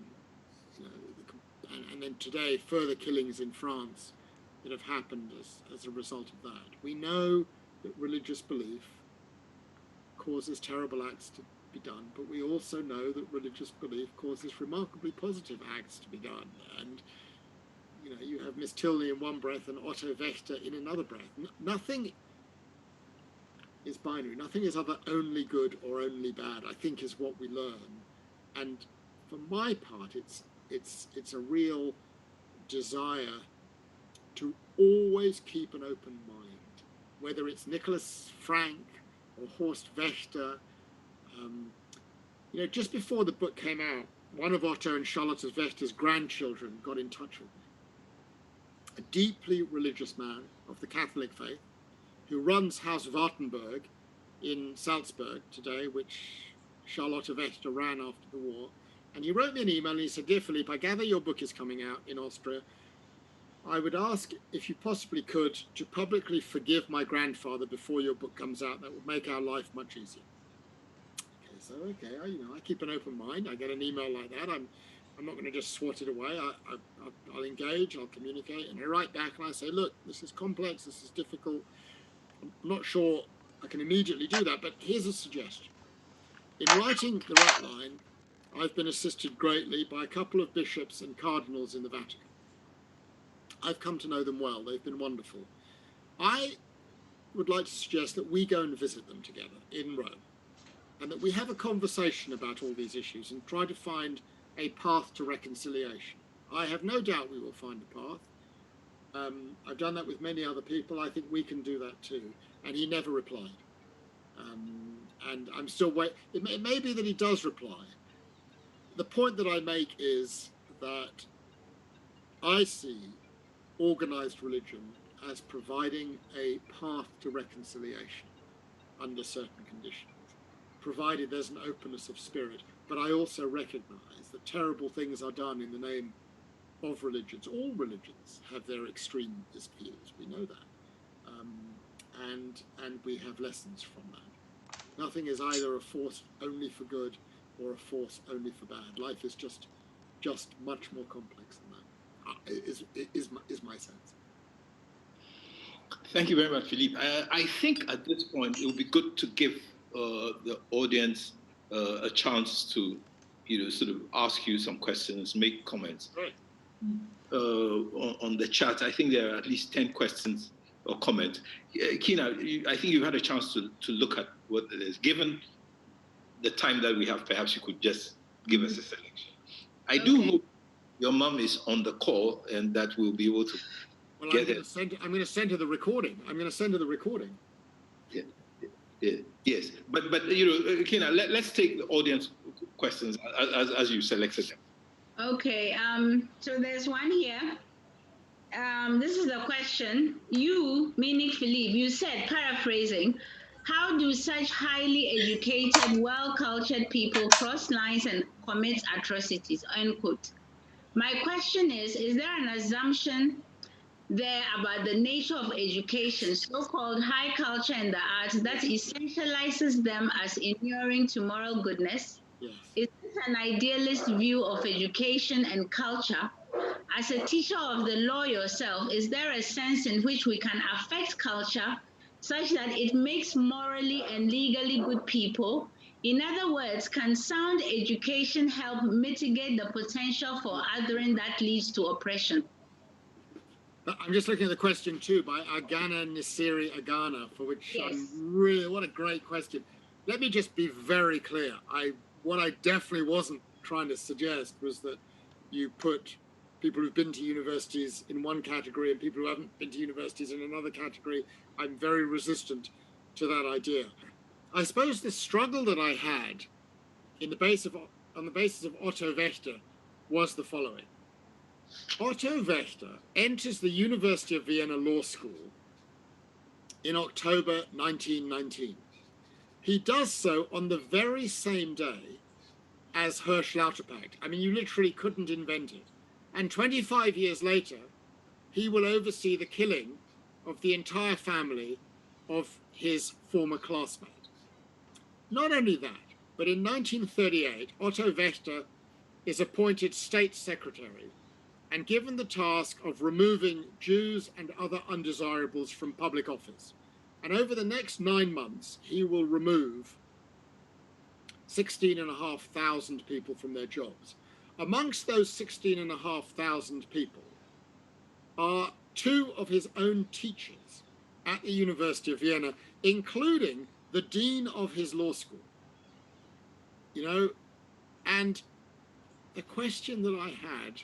you know, and then today, further killings in France that have happened as a result of that. We know that religious belief causes terrible acts to be done, but we also know that religious belief causes remarkably positive acts to be done. And, you know, you have Miss Tilney in one breath and Otto Wächter in another breath. Nothing is binary. Nothing is either only good or only bad, I think, is what we learn. And for my part, it's a real desire to always keep an open mind, whether it's Nicholas Frank or Horst Wächter. You know, just before the book came out, one of Otto and Charlotte Wächter's grandchildren got in touch with me. A deeply religious man of the Catholic faith who runs House Wartenberg in Salzburg today, which Charlotte Wächter ran after the war. And he wrote me an email and he said, "Dear Philippe, I gather your book is coming out in Austria. I would ask if you possibly could to publicly forgive my grandfather before your book comes out. That would make our life much easier." Okay, so I keep an open mind. I get an email like that. I'm not going to just swat it away. I'll engage, I'll communicate, and I write back and I say, look, this is complex, this is difficult. I'm not sure I can immediately do that, but here's a suggestion. In writing the RATLINE, I've been assisted greatly by a couple of bishops and cardinals in the Vatican. I've come to know them well. They've been wonderful. I would like to suggest that we go and visit them together in Rome, and that we have a conversation about all these issues and try to find a path to reconciliation. I have no doubt we will find a path. I've done that with many other people. I think we can do that too. And he never replied. And I'm still waiting. It may be that he does reply. The point that I make is that I see organized religion as providing a path to reconciliation under certain conditions, provided there's an openness of spirit. But I also recognize that terrible things are done in the name of religions. All religions have their extremist views, we know that. And we have lessons from that. Nothing is either a force only for good or a force only for bad. Life is just much more complex than that, is my sense. Thank you very much, Philippe. I think at this point it would be good to give the audience a chance to, sort of ask you some questions, make comments. Right. On the chat, I think there are at least 10 questions or comments. Kina, I think you've had a chance to look at what it is. Given the time that we have, perhaps you could just give us a selection. I do hope your mom is on the call and that we'll be able to get it. I'm going to send her the recording. Yes, but Kina, let's take the audience questions as you selected them. Okay, so there's one here. This is the question. You, meaning Philippe, you said, paraphrasing, how do such highly educated, well-cultured people cross lines and commit atrocities, unquote. My question is there an assumption there about the nature of education, so-called high culture and the arts, that essentializes them as inuring to moral goodness? Yes. Is this an idealist view of education and culture? As a teacher of the law yourself, is there a sense in which we can affect culture such that it makes morally and legally good people? In other words, can sound education help mitigate the potential for othering that leads to oppression? I'm just looking at the question too by Agana Nisiri Agana, for which I'm really, what a great question. Let me just be very clear. What I definitely wasn't trying to suggest was that you put people who've been to universities in one category and people who haven't been to universities in another category. I'm very resistant to that idea. I suppose the struggle that I had on the basis of Otto Wächter was the following. Otto Wächter enters the University of Vienna Law School in October 1919. He does so on the very same day as Hirsch Lauterpacht. I mean, you literally couldn't invent it. And 25 years later, he will oversee the killing of the entire family of his former classmate. Not only that, but in 1938, Otto Wächter is appointed state secretary and given the task of removing Jews and other undesirables from public office. And over the next 9 months, he will remove 16,500 people from their jobs. Amongst those 16,500 people are 2 of his own teachers at the University of Vienna, including the dean of his law school. And the question that I had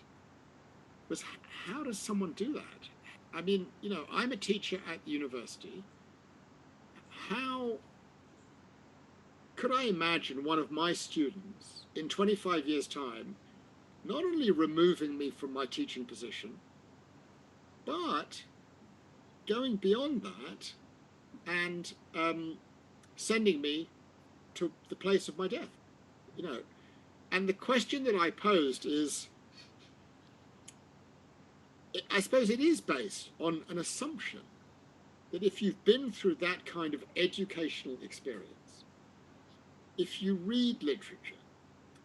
was, how does someone do that? I mean, I'm a teacher at the university. How could I imagine one of my students in 25 years' time not only removing me from my teaching position, but going beyond that and sending me to the place of my death, And the question that I posed is, I suppose it is based on an assumption that if you've been through that kind of educational experience, if you read literature,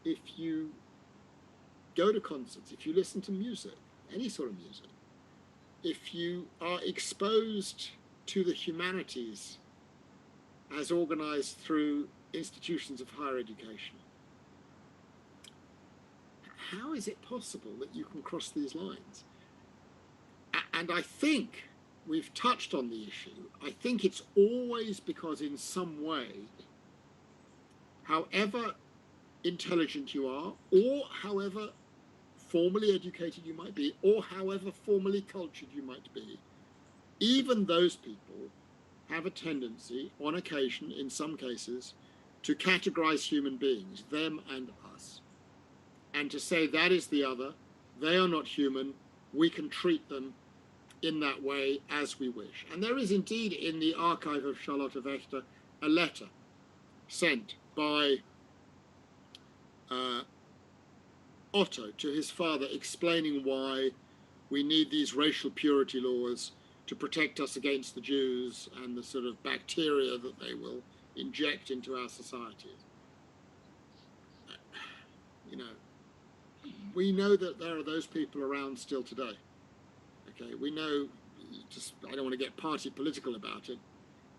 if you go to concerts, if you listen to music, any sort of music, if you are exposed to the humanities as organized through institutions of higher education, how is it possible that you can cross these lines? And I think we've touched on the issue. I think it's always because in some way, however intelligent you are, or however formally educated you might be, or however formally cultured you might be, even those people have a tendency, on occasion, in some cases, to categorize human beings, them and us, and to say that is the other, they are not human, we can treat them in that way as we wish. And there is indeed in the archive of Charlotte Wächter a letter sent by Otto to his father explaining why we need these racial purity laws to protect us against the Jews and the sort of bacteria that they will inject into our societies. You know, we know that there are those people around still today. Okay, we know, just, I don't want to get party political about it,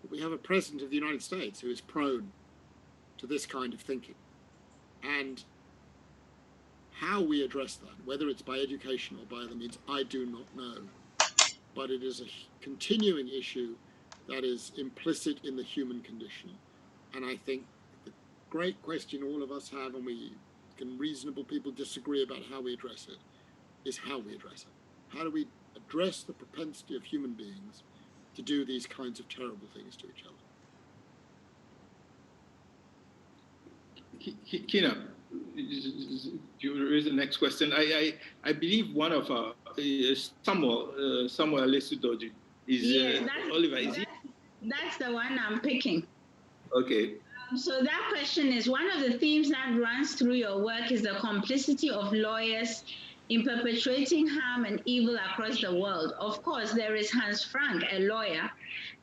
but we have a president of the United States who is prone to this kind of thinking. And how we address that, whether it's by education or by other means, I do not know. But it is a continuing issue that is implicit in the human condition. And I think the great question all of us have, and reasonable people disagree about how we address it, is how we address it. How do we address the propensity of human beings to do these kinds of terrible things to each other? Kina, you raise the next question. I believe one of our Samuel Lesudoji is yes, Oliver. Is he? That's the one I'm picking. Okay. So that question is, one of the themes that runs through your work is the complicity of lawyers in perpetuating harm and evil across the world. Of course, there is Hans Frank, a lawyer.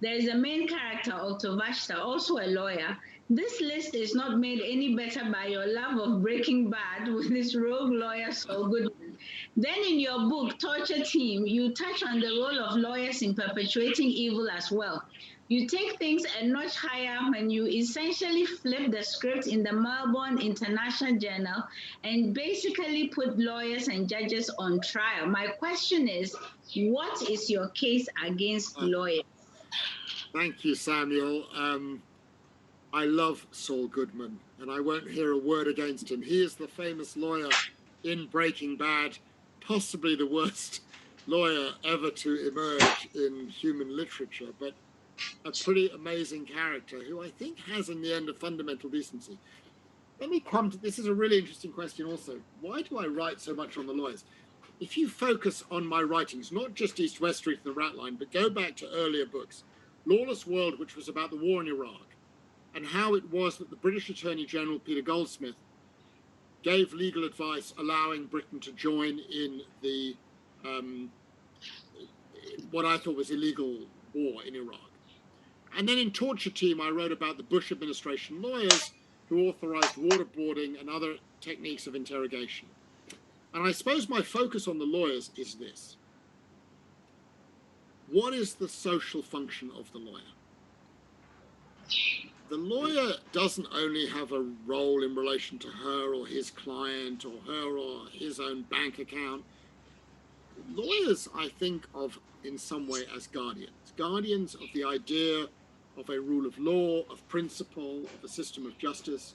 There is a main character, Otto Wächter, also a lawyer. This list is not made any better by your love of Breaking Bad with this rogue lawyer Saul Goodman. Then in your book, Torture Team, you touch on the role of lawyers in perpetuating evil as well. You take things a notch higher when you essentially flip the script in the Melbourne International Journal and basically put lawyers and judges on trial. My question is, what is your case against lawyers? Thank you, Samuel. I love Saul Goodman, and I won't hear a word against him. He is the famous lawyer in Breaking Bad, possibly the worst lawyer ever to emerge in human literature, but a pretty amazing character who I think has in the end a fundamental decency. Let me come to, this is a really interesting question also. Why do I write so much on the lawyers? If you focus on my writings, not just East, West Street and the RATLINE, but go back to earlier books, Lawless World, which was about the war in Iraq, and how it was that the British Attorney General, Peter Goldsmith, gave legal advice allowing Britain to join in the, what I thought was illegal war in Iraq. And then in Torture Team, I wrote about the Bush administration lawyers who authorized waterboarding and other techniques of interrogation. And I suppose my focus on the lawyers is this. What is the social function of the lawyer? The lawyer doesn't only have a role in relation to her or his client or her or his own bank account. Lawyers, I think of in some way as guardians of the idea of a rule of law, of principle, of a system of justice.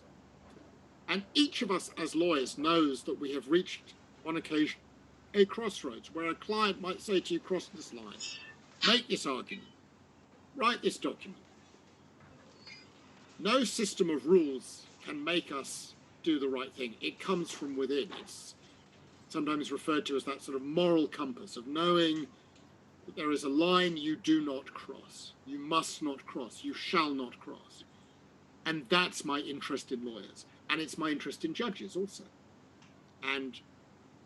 And each of us as lawyers knows that we have reached, on occasion, a crossroads where a client might say to you, cross this line, make this argument, write this document. No system of rules can make us do the right thing. It comes from within. It's sometimes referred to as that sort of moral compass of knowing that there is a line you do not cross. You must not cross. You shall not cross. And that's my interest in lawyers. And it's my interest in judges also. And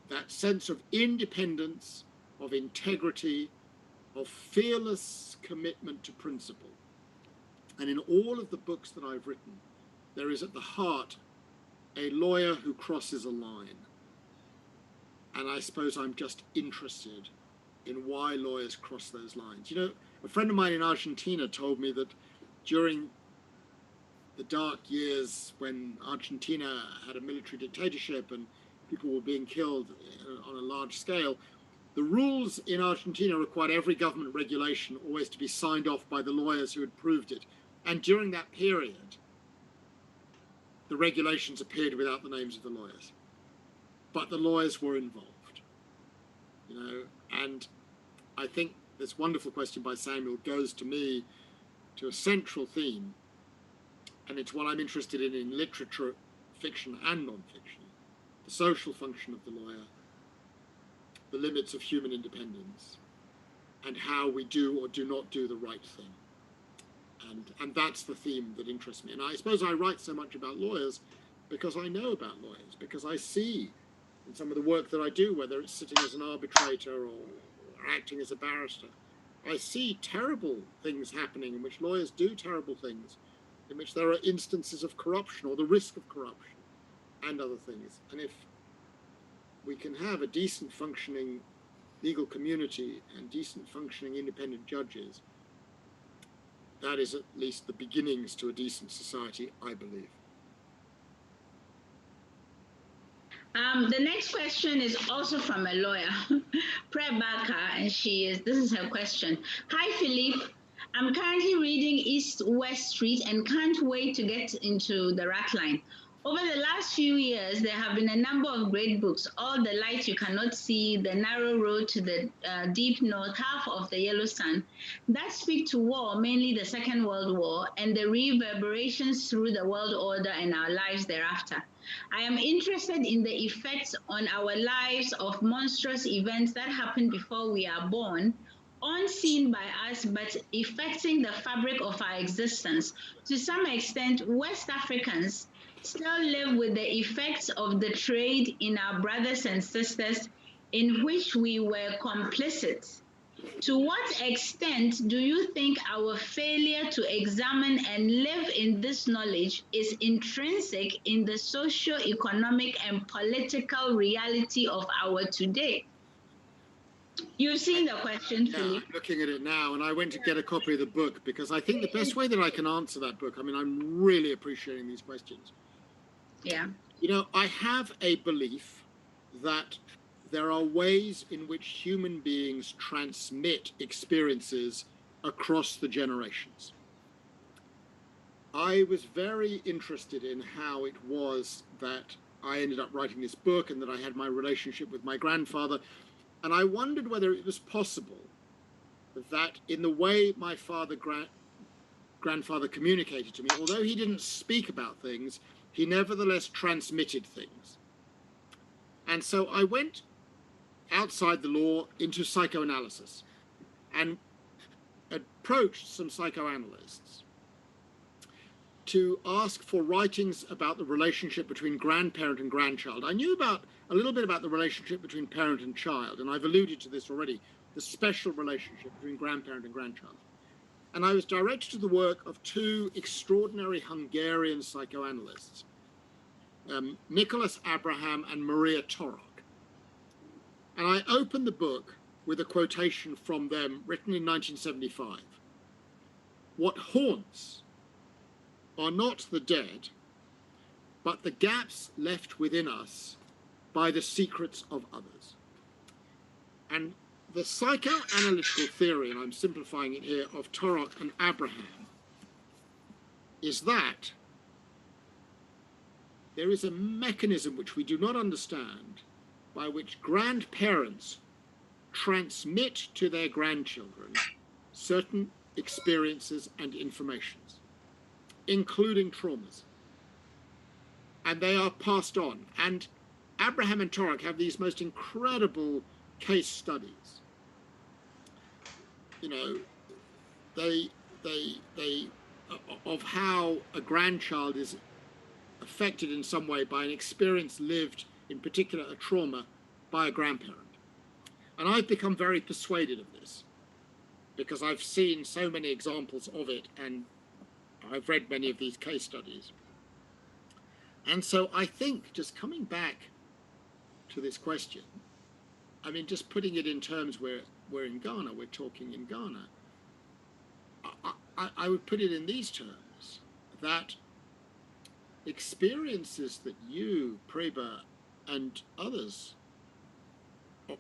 that sense of independence, of integrity, of fearless commitment to principle. And in all of the books that I've written, there is at the heart a lawyer who crosses a line. And I suppose I'm just interested in why lawyers cross those lines. You know, a friend of mine in Argentina told me that during the dark years when Argentina had a military dictatorship and people were being killed on a large scale, the rules in Argentina required every government regulation always to be signed off by the lawyers who had proved it. And during that period, the regulations appeared without the names of the lawyers. But the lawyers were involved, you know, and I think this wonderful question by Samuel goes to me to a central theme, and it's what I'm interested in literature, fiction and non-fiction, the social function of the lawyer, the limits of human independence and how we do or do not do the right thing. And that's the theme that interests me. And I suppose I write so much about lawyers because I know about lawyers, because I see in some of the work that I do, whether it's sitting as an arbitrator or acting as a barrister, I see terrible things happening in which lawyers do terrible things, in which there are instances of corruption or the risk of corruption and other things. And if we can have a decent functioning legal community and decent functioning independent judges, that is at least the beginnings to a decent society, I believe. The next question is also from a lawyer, Prebaka, and this is her question. Hi, Philippe. I'm currently reading East West Street and can't wait to get into the RATLINE. Over the last few years, there have been a number of great books, All the Light You Cannot See, The Narrow Road to the Deep North, Half of the Yellow Sun, that speak to war, mainly the Second World War, and the reverberations through the world order and our lives thereafter. I am interested in the effects on our lives of monstrous events that happened before we are born, unseen by us, but affecting the fabric of our existence. To some extent, West Africans still live with the effects of the trade in our brothers and sisters in which we were complicit. To what extent do you think our failure to examine and live in this knowledge is intrinsic in the socio-economic and political reality of our today? You've seen the question, Philippe. I'm looking at it now, and I went to get a copy of the book because I think the best way that I can answer that book, I mean, I'm really appreciating these questions. Yeah. You know, I have a belief that there are ways in which human beings transmit experiences across the generations. I was very interested in how it was that I ended up writing this book and that I had my relationship with my grandfather. And I wondered whether it was possible that in the way my grandfather communicated to me, although he didn't speak about things, he nevertheless transmitted things. And so I went outside the law into psychoanalysis and approached some psychoanalysts to ask for writings about the relationship between grandparent and grandchild. I knew a little bit about the relationship between parent and child, and I've alluded to this already, the special relationship between grandparent and grandchild. And I was directed to the work of two extraordinary Hungarian psychoanalysts, Nicholas Abraham and Maria Torok. And I opened the book with a quotation from them written in 1975. What haunts are not the dead, but the gaps left within us by the secrets of others. And the psychoanalytical theory, and I'm simplifying it here, of Torok and Abraham is that there is a mechanism which we do not understand by which grandparents transmit to their grandchildren certain experiences and informations, including traumas. And they are passed on. And Abraham and Torok have these most incredible case studies. You know, they of how a grandchild is affected in some way by an experience lived, in particular a trauma, by a grandparent. And I've become very persuaded of this because I've seen so many examples of it and I've read many of these case studies. And so I think, just coming back to this question, I mean, just putting it in terms where we're in Ghana, we're talking in Ghana, I would put it in these terms, that experiences that you, Preba, and others,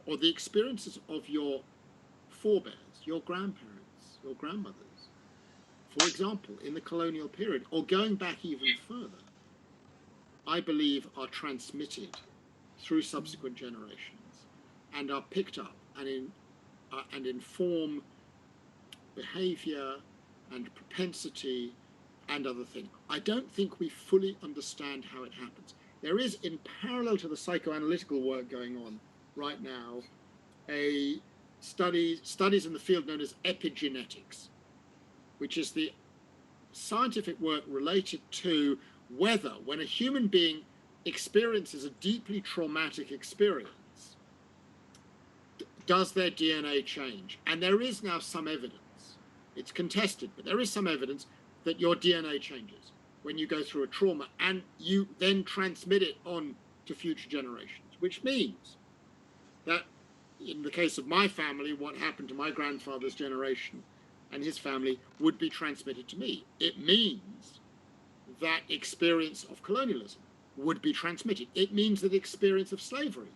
or the experiences of your forebears, your grandparents, your grandmothers, for example, in the colonial period, or going back even further, I believe are transmitted through subsequent generations and are picked up and inform behavior and propensity and other things. I don't think we fully understand how it happens. There is, in parallel to the psychoanalytical work going on right now, studies in the field known as epigenetics, which is the scientific work related to whether, when a human being experiences a deeply traumatic experience, does their DNA change? And there is now some evidence, it's contested, but there is some evidence that your DNA changes when you go through a trauma, and you then transmit it on to future generations, which means that in the case of my family, what happened to my grandfather's generation and his family would be transmitted to me. It means that experience of colonialism would be transmitted. It means that experience of slavery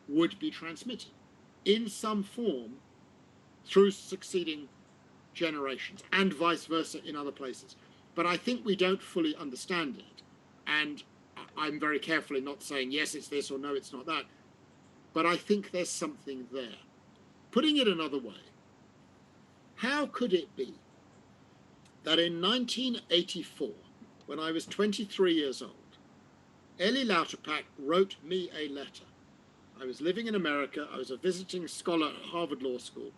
would be transmitted in some form through succeeding generations, and vice versa in other places. But I think we don't fully understand it. And I'm very careful in not saying, yes, it's this, or no, it's not that. But I think there's something there. Putting it another way, how could it be that in 1984, when I was 23 years old, Elie Lauterpacht wrote me a letter. I was living in America. I was a visiting scholar at Harvard Law School.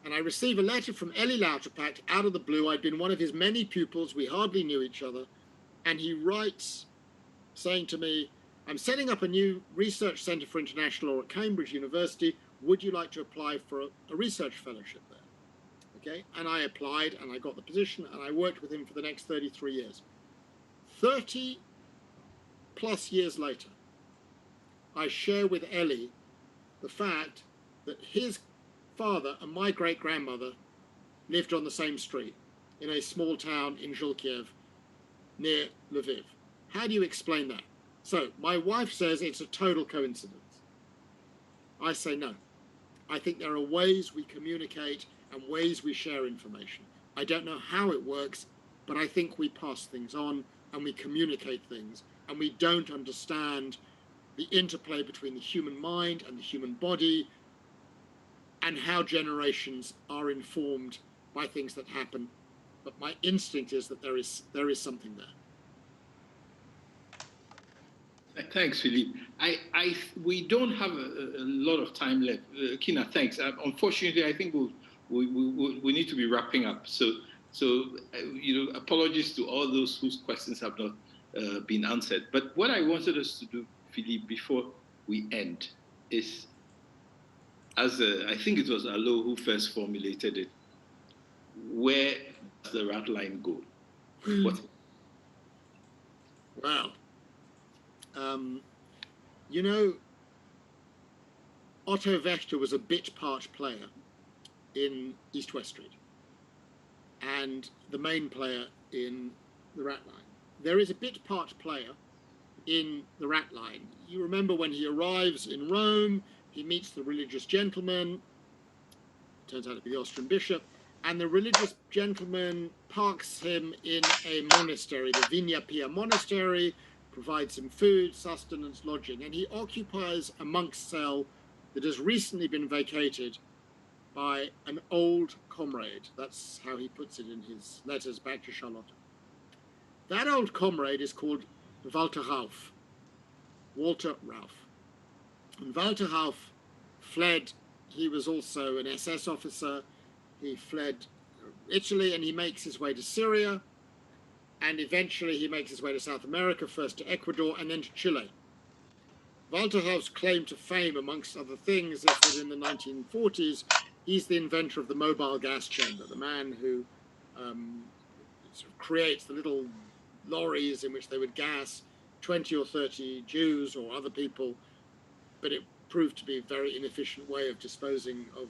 And I received a letter from Elie Lauterpacht out of the blue. I'd been one of his many pupils. We hardly knew each other. And he writes, saying to me, I'm setting up a new research center for international law at Cambridge University. Would you like to apply for a research fellowship there? Okay, and I applied and I got the position and I worked with him for the next 33 years. 30 plus years later, I share with Elie the fact that his father and my great-grandmother lived on the same street in a small town in Zhulkiev near Lviv. How do you explain that? So my wife says it's a total coincidence. I say no. I think there are ways we communicate and ways we share information. I don't know how it works, but I think we pass things on and we communicate things, and we don't understand the interplay between the human mind and the human body, and how generations are informed by things that happen. But my instinct is that there is something there. Thanks, Philippe. We don't have a lot of time left. Kina, thanks. Unfortunately, I think we need to be wrapping up. So apologies to all those whose questions have not been answered. But what I wanted us to do, Philippe, before we end, is, as I think it was Allo who first formulated it, where does the RATLINE go? Wow. Otto Wächter was a bit part player in East-West Street and the main player in the RATLINE. There is a bit part player in the RATLINE. You remember when he arrives in Rome, he meets the religious gentleman, turns out to be the Austrian bishop, and the religious gentleman parks him in a monastery, the Vigna Pia monastery, provides him food, sustenance, lodging, and he occupies a monk's cell that has recently been vacated by an old comrade. That's how he puts it in his letters back to Charlotte. That old comrade is called Walter Rauff. And Walter Rauff fled. He was also an SS officer. He fled Italy and he makes his way to Syria. And eventually he makes his way to South America, first to Ecuador and then to Chile. Walter Rauff's claim to fame, amongst other things, is that in the 1940s, he's the inventor of the mobile gas chamber, the man who sort of creates the little lorries in which they would gas 20 or 30 Jews or other people, but it proved to be a very inefficient way of disposing of